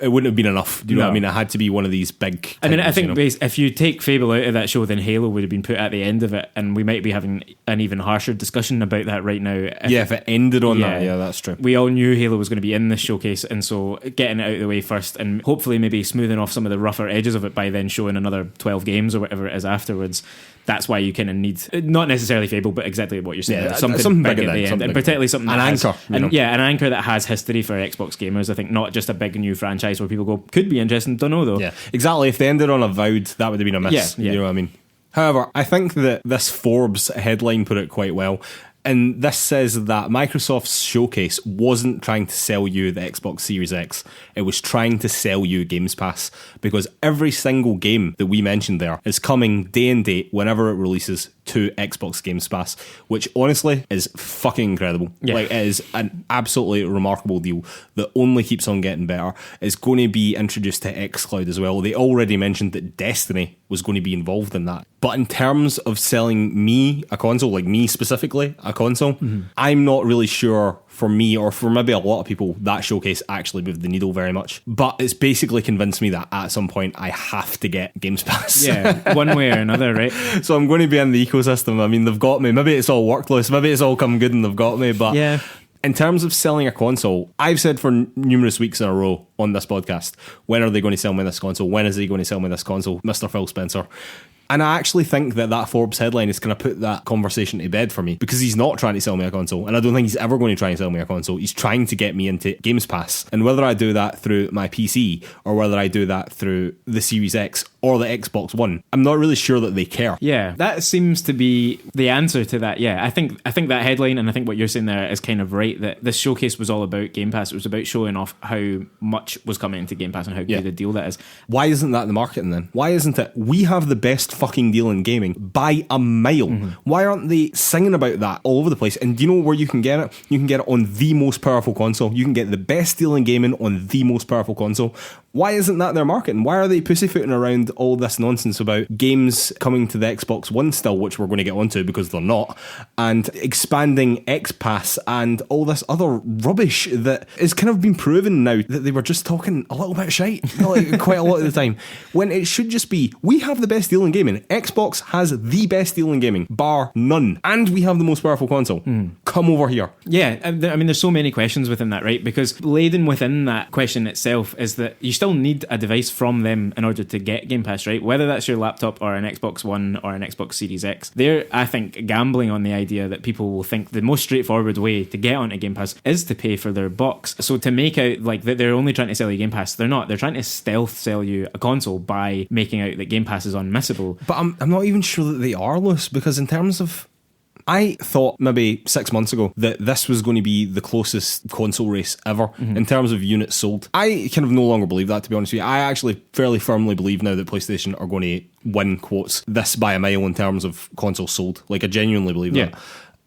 it wouldn't have been enough. Do you know what I mean? It had to be one of these big titles, I mean, I think if you take Fable out of that show, then Halo would have been put at the end of it, and we might be having an even harsher discussion about that right now. If it ended on that, that's true. We all knew Halo was going to be in this showcase, and so getting it out of the way first, and hopefully maybe smoothing off some of the rougher edges of it by then showing another 12 games or whatever it is afterwards. That's why you kind of need, not necessarily Fable, but exactly what you're saying. Something big at the end, and particularly something that has an anchor. An anchor that has history for Xbox gamers. I think not just a big new franchise where people go, could be interesting, don't know though. Yeah, exactly. If they ended on Avowed, that would have been a miss. You know what I mean? However, I think that this Forbes headline put it quite well. And this says that Microsoft's showcase wasn't trying to sell you the Xbox Series X. It was trying to sell you Games Pass, because every single game that we mentioned there is coming day and date whenever it releases to Xbox Games Pass, which honestly is fucking incredible. Like, it is an absolutely remarkable deal that only keeps on getting better. It's going to be introduced to xCloud as well. They already mentioned that Destiny was going to be involved in that. But in terms of selling me a console, like me specifically, a console, I'm not really sure for me, or for maybe a lot of people, that showcase actually moved the needle very much. But it's basically convinced me that at some point I have to get Games Pass. Yeah, one way or another, right? So I'm going to be in the ecosystem. I mean, they've got me. Maybe it's all workless. Maybe it's all come good and they've got me. But in terms of selling a console, I've said for numerous weeks in a row on this podcast, when are they going to sell me this console? When is he going to sell me this console? Mr. Phil Spencer. And I actually think that Forbes headline is going to put that conversation to bed for me, because he's not trying to sell me a console, and I don't think he's ever going to try and sell me a console. He's trying to get me into Games Pass, and whether I do that through my PC or whether I do that through the Series X or the Xbox One, I'm not really sure that they care. Yeah, that seems to be the answer to that. Yeah, I think that headline, and I think what you're saying there is kind of right, that this showcase was all about Game Pass. It was about showing off how much was coming into Game Pass and how good a deal that is. Why isn't that the marketing then? Why isn't it, we have the best fucking deal in gaming by a mile? Why aren't they singing about that all over the place? And do you know where you can get it? You can get it on the most powerful console. You can get the best deal in gaming on the most powerful console. Why isn't that their marketing? Why are they pussyfooting around all this nonsense about games coming to the Xbox One still, which we're going to get onto because they're not, and expanding X Pass and all this other rubbish that is kind of been proven now that they were just talking a little bit shite, like, quite a lot of the time, when it should just be, we have the best deal in gaming. Xbox has the best deal in gaming, bar none, and we have the most powerful console. Come over here. Yeah, I mean, there's so many questions within that, right? Because laden within that question itself is that you still need a device from them in order to get Game Pass, right? Whether that's your laptop or an Xbox One or an Xbox Series X, they're, I think, gambling on the idea that people will think the most straightforward way to get onto Game Pass is to pay for their box. So to make out like that they're only trying to sell you Game Pass, they're not. They're trying to stealth sell you a console by making out that Game Pass is unmissable. But I'm not even sure that they are, Lewis, because in terms of, I thought maybe 6 months ago that this was going to be the closest console race ever in terms of units sold. I kind of no longer believe that, to be honest with you. I actually fairly firmly believe now that PlayStation are going to win, quotes, this by a mile in terms of consoles sold. Like, I genuinely believe that.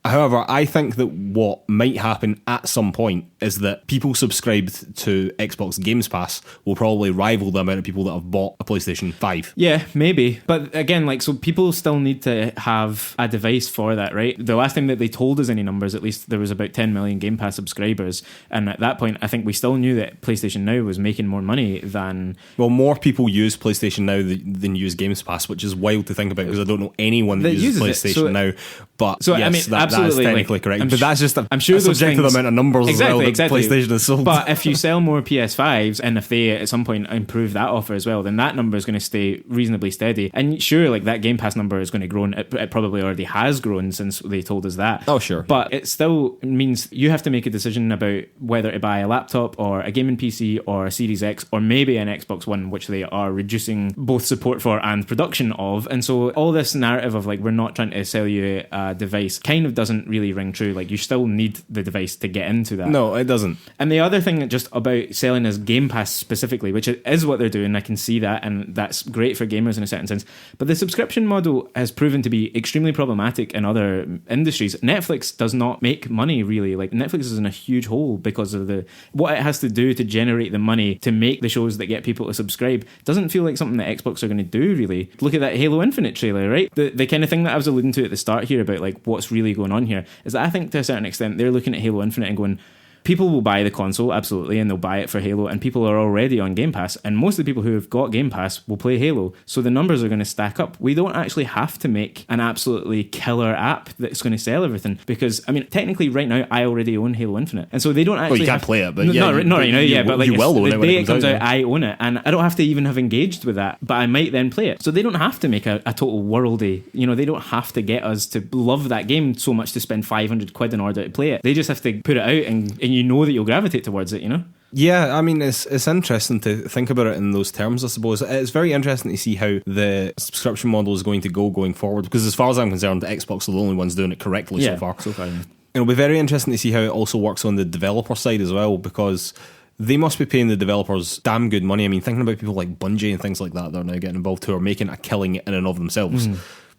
However, I think that what might happen at some point is that people subscribed to Xbox Games Pass will probably rival the amount of people that have bought a PlayStation 5. Yeah, maybe. But again, like, so people still need to have a device for that, right? The last time that they told us any numbers, at least there was about 10 million Game Pass subscribers. And at that point, I think we still knew that PlayStation Now was making more money than... Well, more people use PlayStation Now than use Games Pass, which is wild to think about because I don't know anyone that uses PlayStation Now. But so, yes, I mean, absolutely, that's technically correct. But that's just I'm sure subject to the amount of numbers as well that PlayStation has sold. But if you sell more PS5s and if they at some point improve that offer as well, then that number is going to stay reasonably steady. And sure, like, that Game Pass number is going to grow, and it probably already has grown since they told us that. Oh, sure. But it still means you have to make a decision about whether to buy a laptop or a gaming PC or a Series X or maybe an Xbox One, which they are reducing both support for and production of. And so all this narrative of, like, we're not trying to sell you a device kind of doesn't really ring true. Like, you still need the device to get into that. No, it doesn't. And the other thing just about selling as Game Pass specifically, which is what they're doing, I can see that, and that's great for gamers in a certain sense, but the subscription model has proven to be extremely problematic in other industries. Netflix does not make money, really. Like, Netflix is in a huge hole because of what it has to do to generate the money to make the shows that get people to subscribe. Doesn't feel like something that Xbox are going to do, really. Look at that Halo Infinite trailer, right? The kind of thing that I was alluding to at the start here about, like, what's really going on here is that I think to a certain extent they're looking at Halo Infinite and going, people will buy the console, absolutely, and they'll buy it for Halo, and people are already on Game Pass, and most of the people who have got Game Pass will play Halo, so the numbers are going to stack up. We don't actually have to make an absolutely killer app that's going to sell everything, because, I mean, technically right now I already own Halo Infinite, and so they don't actually... Well, you can't play it, but yeah. Not right now, yeah, but like you will own the it when day it comes out, I own it, and I don't have to even have engaged with that, but I might then play it. So they don't have to make a total worldy, they don't have to get us to love that game so much to spend 500 quid in order to play it. They just have to put it out, and you know that you'll gravitate towards it, Yeah, I mean, it's interesting to think about it in those terms, I suppose. It's very interesting to see how the subscription model is going to go going forward, because as far as I'm concerned, Xbox are the only ones doing it correctly so far. Yeah. It'll be very interesting to see how it also works on the developer side as well, because they must be paying the developers damn good money. I mean, thinking about people like Bungie and things like that are now getting involved, who are making a killing in and of themselves.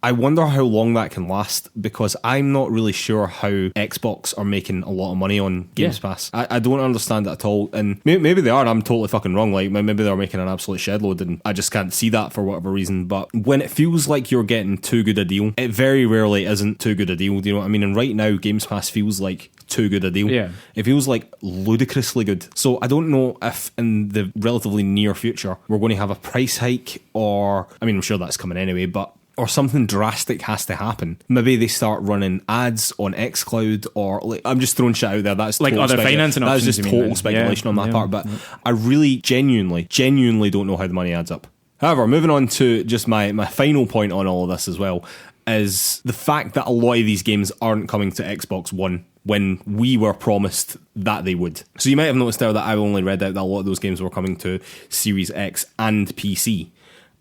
I wonder how long that can last, because I'm not really sure how Xbox are making a lot of money on Games Pass. I don't understand it at all, and maybe they are, and I'm totally fucking wrong. Like, maybe they're making an absolute shed load, and I just can't see that for whatever reason. But when it feels like you're getting too good a deal, it very rarely isn't too good a deal. Do you know what I mean? And right now, Games Pass feels like too good a deal. Yeah. It feels like ludicrously good. So I don't know if in the relatively near future we're going to have a price hike, or, I mean, I'm sure that's coming anyway, but or something drastic has to happen. Maybe they start running ads on xCloud, or like, I'm just throwing shit out there. That's like other financing options. That's just total speculation on my part. But I really genuinely don't know how the money adds up. However, moving on to just my final point on all of this as well, is the fact that a lot of these games aren't coming to Xbox One when we were promised that they would. So you might have noticed there that I only read out that a lot of those games were coming to Series X and PC.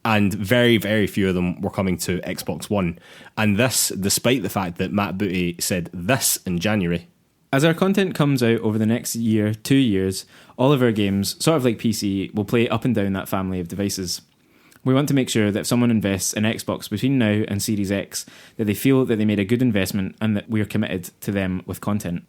And very, very few of them were coming to Xbox One. And this, despite the fact that Matt Booty said this in January. As our content comes out over the next year, 2 years, all of our games, sort of like PC, will play up and down that family of devices. We want to make sure that if someone invests in Xbox between now and Series X, that they feel that they made a good investment and that we're committed to them with content.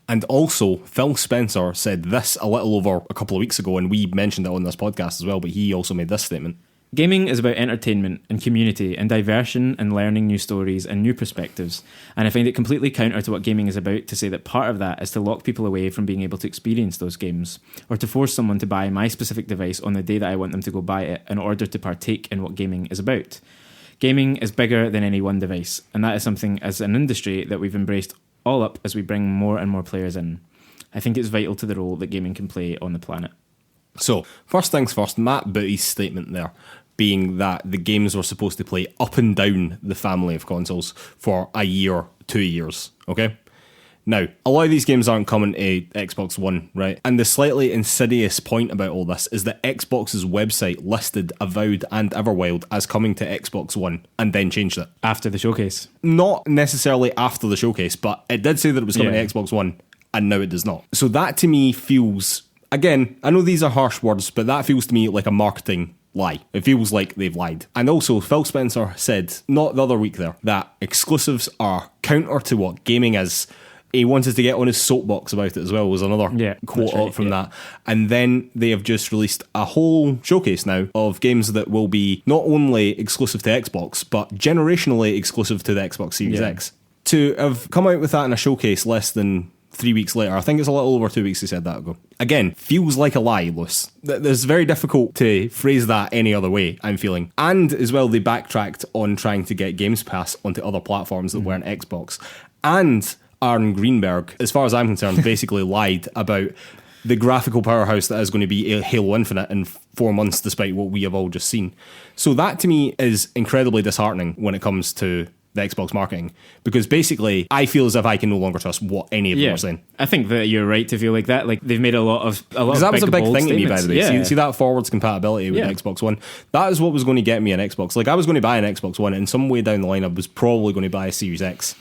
And also, Phil Spencer said this a little over a couple of weeks ago, and we mentioned it on this podcast as well, but he also made this statement. Gaming is about entertainment and community and diversion and learning new stories and new perspectives. And I find it completely counter to what gaming is about to say that part of that is to lock people away from being able to experience those games, or to force someone to buy my specific device on the day that I want them to go buy it in order to partake in what gaming is about. Gaming is bigger than any one device, and that is something as an industry that we've embraced all up as we bring more and more players in. I think it's vital to the role that gaming can play on the planet. So, first things first, Matt Booty's statement there being that the games were supposed to play up and down the family of consoles for a year, 2 years, okay? Now, a lot of these games aren't coming to Xbox One, right? And the slightly insidious point about all this is that Xbox's website listed Avowed and Everwild as coming to Xbox One and then changed it. After the showcase. Not necessarily after the showcase, but it did say that it was coming to Xbox One, and now it does not. So that to me feels, again, I know these are harsh words, but that feels to me like a marketing lie. It feels like they've lied. And also, Phil Spencer said, not the other week there, that exclusives are counter to what gaming is. He wanted to get on his soapbox about it as well, was another quote from that. And then they have just released a whole showcase now of games that will be not only exclusive to Xbox, but generationally exclusive to the Xbox Series X. To have come out with that in a showcase less than 3 weeks later, I think it's a little over 2 weeks he said that ago. Again, feels like a lie, Lewis. It's very difficult to phrase that any other way, I'm feeling. And as well, they backtracked on trying to get Games Pass onto other platforms that weren't Xbox. And Aaron Greenberg, as far as I'm concerned, basically lied about the graphical powerhouse that is going to be Halo Infinite in 4 months, despite what we have all just seen. So that to me is incredibly disheartening when it comes to the Xbox marketing, because basically I feel as if I can no longer trust what any of them are saying. I think that you're right to feel like that. Like, they've made a lot of because that was a big thing to me, by the way. Yeah. See that forwards compatibility with Xbox One. That is what was going to get me an Xbox. Like, I was going to buy an Xbox One, and in some way down the line I was probably going to buy a Series X.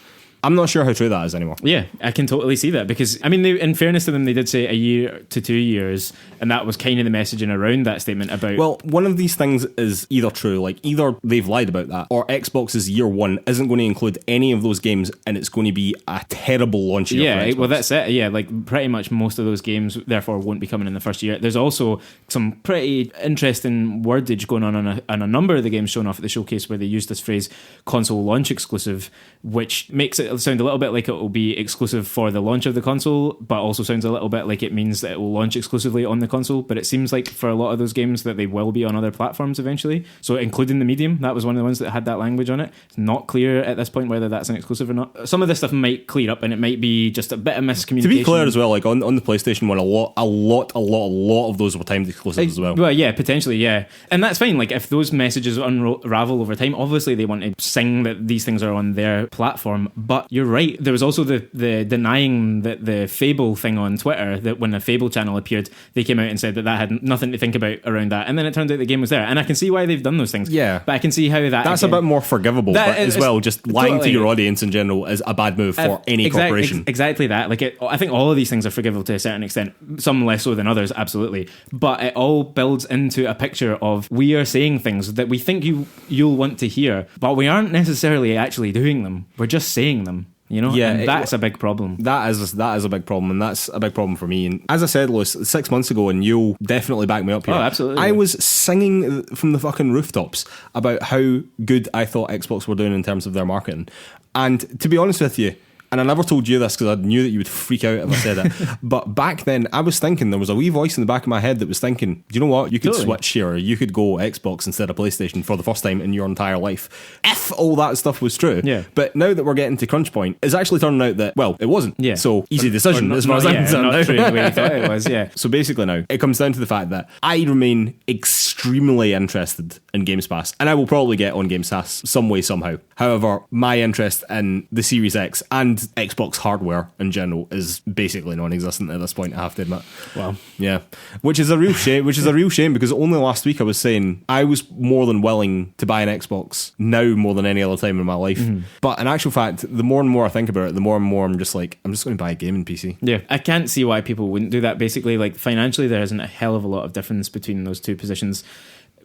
I'm not sure how true that is anymore. Yeah, I can totally see that, because, I mean, in fairness to them, they did say a year to 2 years, and that was kind of the messaging around that statement about... Well, one of these things is either true, like either they've lied about that, or Xbox's year one isn't going to include any of those games, and it's going to be a terrible launch year for Xbox. Well, that's it. Yeah, like pretty much most of those games, therefore, won't be coming in the first year. There's also some pretty interesting wordage going on a number of the games shown off at the showcase where they used this phrase, console launch exclusive, which makes it it sound a little bit like it will be exclusive for the launch of the console, but also sounds a little bit like it means that it will launch exclusively on the console. But it seems like for a lot of those games that they will be on other platforms eventually. So including the Medium, that was one of the ones that had that language on it. It's not clear at this point whether that's an exclusive or not. Some of this stuff might clear up, and it might be just a bit of miscommunication. To be clear as well, like on the PlayStation one, a lot of those were timed exclusives as well. Well, yeah, potentially, yeah. And that's fine. Like, if those messages unravel over time, obviously they want to sing that these things are on their platform. But you're right. There was also the denying that the Fable thing on Twitter, that when the Fable channel appeared, they came out and said that had nothing to think about around that. And then it turned out the game was there. And I can see why they've done those things. Yeah. But I can see how that's a bit more forgivable. But as well, just lying to your audience in general is a bad move for any corporation. Exactly that. Like, I think all of these things are forgivable to a certain extent. Some less so than others, absolutely. But it all builds into a picture of we are saying things that we think you'll want to hear, but we aren't necessarily actually doing them. We're just saying them. You know, yeah, and that's a big problem. That is a big problem, and that's a big problem for me. And as I said, Lewis, 6 months ago, and you'll definitely back me up here. Oh, absolutely. I was singing from the fucking rooftops about how good I thought Xbox were doing in terms of their marketing. And to be honest with you, and I never told you this because I knew that you would freak out if I said it, but back then I was thinking, there was a wee voice in the back of my head that was thinking, do you know what, you could switch here, you could go Xbox instead of PlayStation for the first time in your entire life, if all that stuff was true. Yeah. But now that we're getting to crunch point, it's actually turning out that, well, it wasn't. Yeah. So easy decision as far as I'm concerned. Not true the way you thought it was, yeah. So basically now, it comes down to the fact that I remain extremely interested in Games Pass, and I will probably get on Games Pass some way, somehow. However, my interest in the Series X and Xbox hardware in general is basically non-existent at this point, I have to admit. Wow. Yeah. Which is a real shame, because only last week I was saying I was more than willing to buy an Xbox now more than any other time in my life. Mm-hmm. But in actual fact, the more and more I think about it, the more and more I'm just like, I'm just going to buy a gaming PC. Yeah. I can't see why people wouldn't do that. Basically, like, financially, there isn't a hell of a lot of difference between those two positions.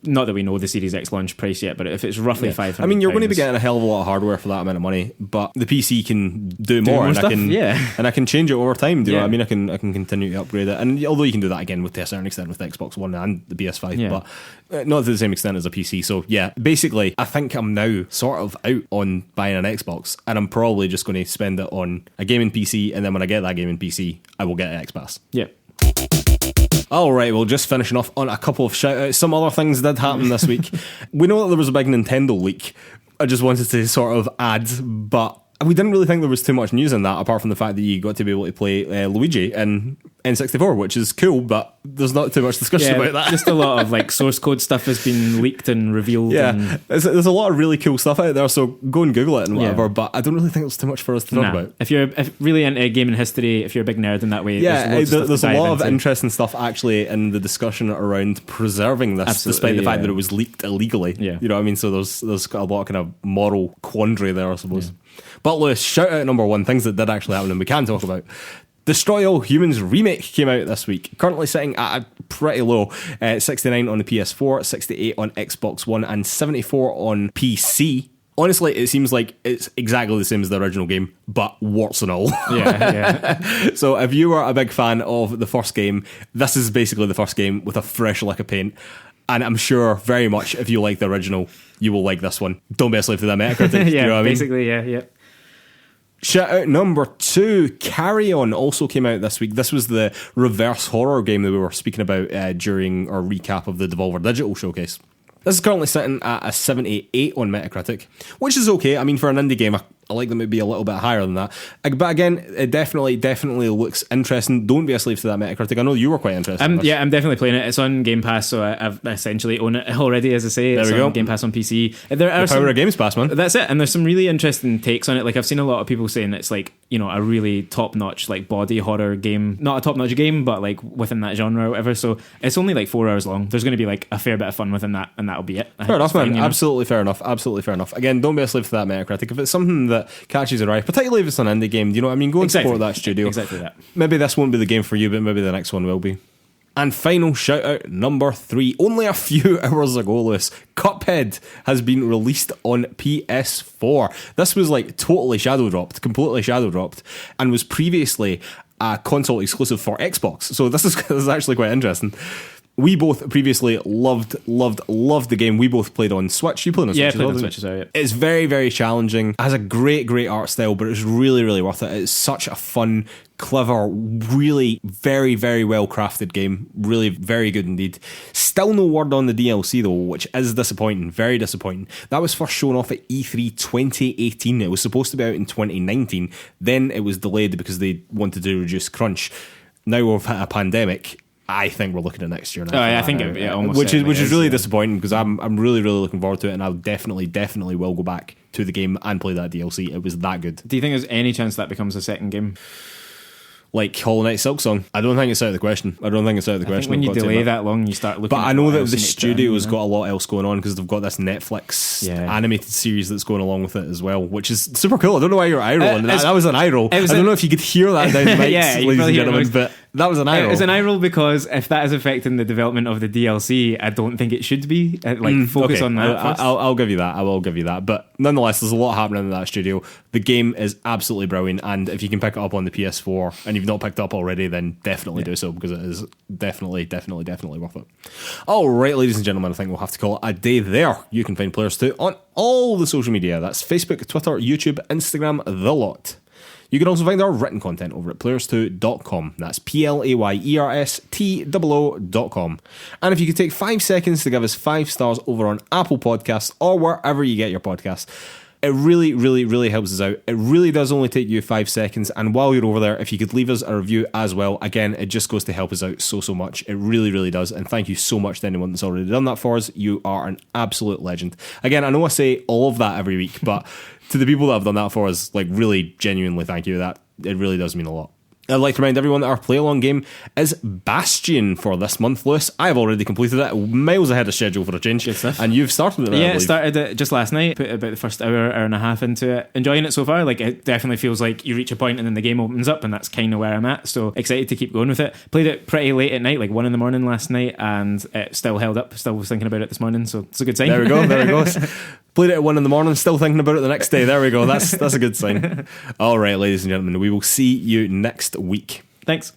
Not that we know the Series X launch price yet, but if it's roughly £500, I mean, you're going to be getting a hell of a lot of hardware for that amount of money, but the PC can do more, and stuff, I can change it over time. Do you know what I mean? I can continue to upgrade it, and although you can do that again to a certain extent with the Xbox One and the PS5, but not to the same extent as a PC. So yeah, basically, I think I'm now sort of out on buying an Xbox, and I'm probably just going to spend it on a gaming PC, and then when I get that gaming PC, I will get an X Pass. Yeah. Alright, well, just finishing off on a couple of shout-outs. Some other things did happen this week. We know that there was a big Nintendo leak. I just wanted to sort of add, but we didn't really think there was too much news in that, apart from the fact that you got to be able to play Luigi in N64, which is cool, but there's not too much discussion about that. Just a lot of like source code stuff has been leaked and revealed. Yeah, there's a lot of really cool stuff out there, so go and Google it and whatever, but I don't really think there's too much for us to talk about. If you're really into gaming history, if you're a big nerd in that way, there's a lot of interesting stuff actually in the discussion around preserving this, despite the fact that it was leaked illegally. Yeah. You know what I mean? So there's got a lot of kind of moral quandary there, I suppose. Yeah. But Lewis, shout out number one, things that did actually happen and we can talk about. Destroy All Humans remake came out this week, currently sitting at a pretty low 69 on the PS4, 68 on Xbox One, and 74 on PC. Honestly, it seems like it's exactly the same as the original game, but warts and all. Yeah. So if you were a big fan of the first game, this is basically the first game with a fresh lick of paint. And I'm sure very much if you like the original, you will like this one. Don't be a slave to that Metacritic. Yeah, you know what basically, I mean? yeah. Shout out number 2, Carrion also came out this week. This was the reverse horror game that we were speaking about during our recap of the Devolver Digital showcase. This is currently sitting at a 78 on Metacritic, which is okay. I mean, for an indie game, I like them to be a little bit higher than that. But again, it definitely looks interesting. Don't be a slave to that Metacritic. I know you were quite interested. I'm definitely playing it. It's on Game Pass, so I've essentially own it already, as I say. It's on Game Pass on PC. There are the power of Games Pass, man. That's it. And there's some really interesting takes on it. Like, I've seen a lot of people saying it's like, you know, a really top-notch, like, body horror game. Not a top-notch game, but like within that genre or whatever. So it's only like 4 hours long. There's going to be like a fair bit of fun within that, and that'll be it. Fair enough, man. Absolutely fair enough. Again, don't be a slave to that Metacritic. If it's something that catches your eye, particularly if it's an indie game, you know what I mean? Go and support that studio. Exactly that. Maybe this won't be the game for you, but maybe the next one will be. And final shout out number 3, only a few hours ago, Lewis, Cuphead has been released on PS4. This was like completely shadow dropped, and was previously a console exclusive for Xbox. So this is actually quite interesting. We both previously loved the game. We both played on Switch. You played on Switch? Yeah, played on Switch as well. Yeah. It's very, very challenging. It has a great art style, but it's really, really worth it. It's such a fun, clever, really very, very well crafted game. Really very good indeed. Still no word on the DLC though, which is disappointing. Very disappointing. That was first shown off at E3 2018. It was supposed to be out in 2019. Then it was delayed because they wanted to reduce crunch. Now we've hit a pandemic. I think we're looking at next year now. Oh, yeah, I think it almost which is really disappointing because I'm really, really looking forward to it, and I definitely will go back to the game and play that DLC. It was that good. Do you think there's any chance that becomes a second game? Like Hollow Knight Silksong, I don't think it's out of the question. I think when you delay that long, you start looking. But I know that the studio's got a lot else going on because they've got this Netflix animated series that's going along with it as well, which is super cool. I don't know why you're eye rolling. That was an eye roll. I don't know if you could hear that down the mics, ladies and gentlemen, but that was an eye roll. It was an eye roll because if that is affecting the development of the DLC, I don't think it should be. Focus on that. I'll give you that. I will give you that. But nonetheless, there's a lot happening in that studio. The game is absolutely brilliant, and if you can pick it up on the PS4 and you've not picked it up already, then definitely do so because it is definitely worth it. All right, ladies and gentlemen, I think we'll have to call it a day there. You can find PlayersToo on all the social media. That's Facebook, Twitter, YouTube, Instagram, the lot. You can also find our written content over at PlayersToo.com. That's PlayerStoo.com. And if you could take 5 seconds to give us 5 stars over on Apple Podcasts or wherever you get your podcasts, it really, really, really helps us out. It really does only take you 5 seconds. And while you're over there, if you could leave us a review as well, again, it just goes to help us out so much. It really, really does. And thank you so much to anyone that's already done that for us. You are an absolute legend. Again, I know I say all of that every week, but to the people that have done that for us, like really genuinely thank you. That it really does mean a lot. I'd like to remind everyone that our play-along game is Bastion for this month, Lewis. I have already completed it, miles ahead of schedule for a change. Good stuff. And you've started it now, Yeah, I started it just last night. Put about the first hour and a half into it. Enjoying it so far. Like, it definitely feels like you reach a point and then the game opens up, and that's kind of where I'm at. So excited to keep going with it. Played it pretty late at night, like 1 a.m. last night, and it still held up. Still was thinking about it this morning, so it's a good sign. There we go. Played it at 1 a.m, still thinking about it the next day. There we go. That's a good sign. All right, ladies and gentlemen, we will see you next week. Thanks.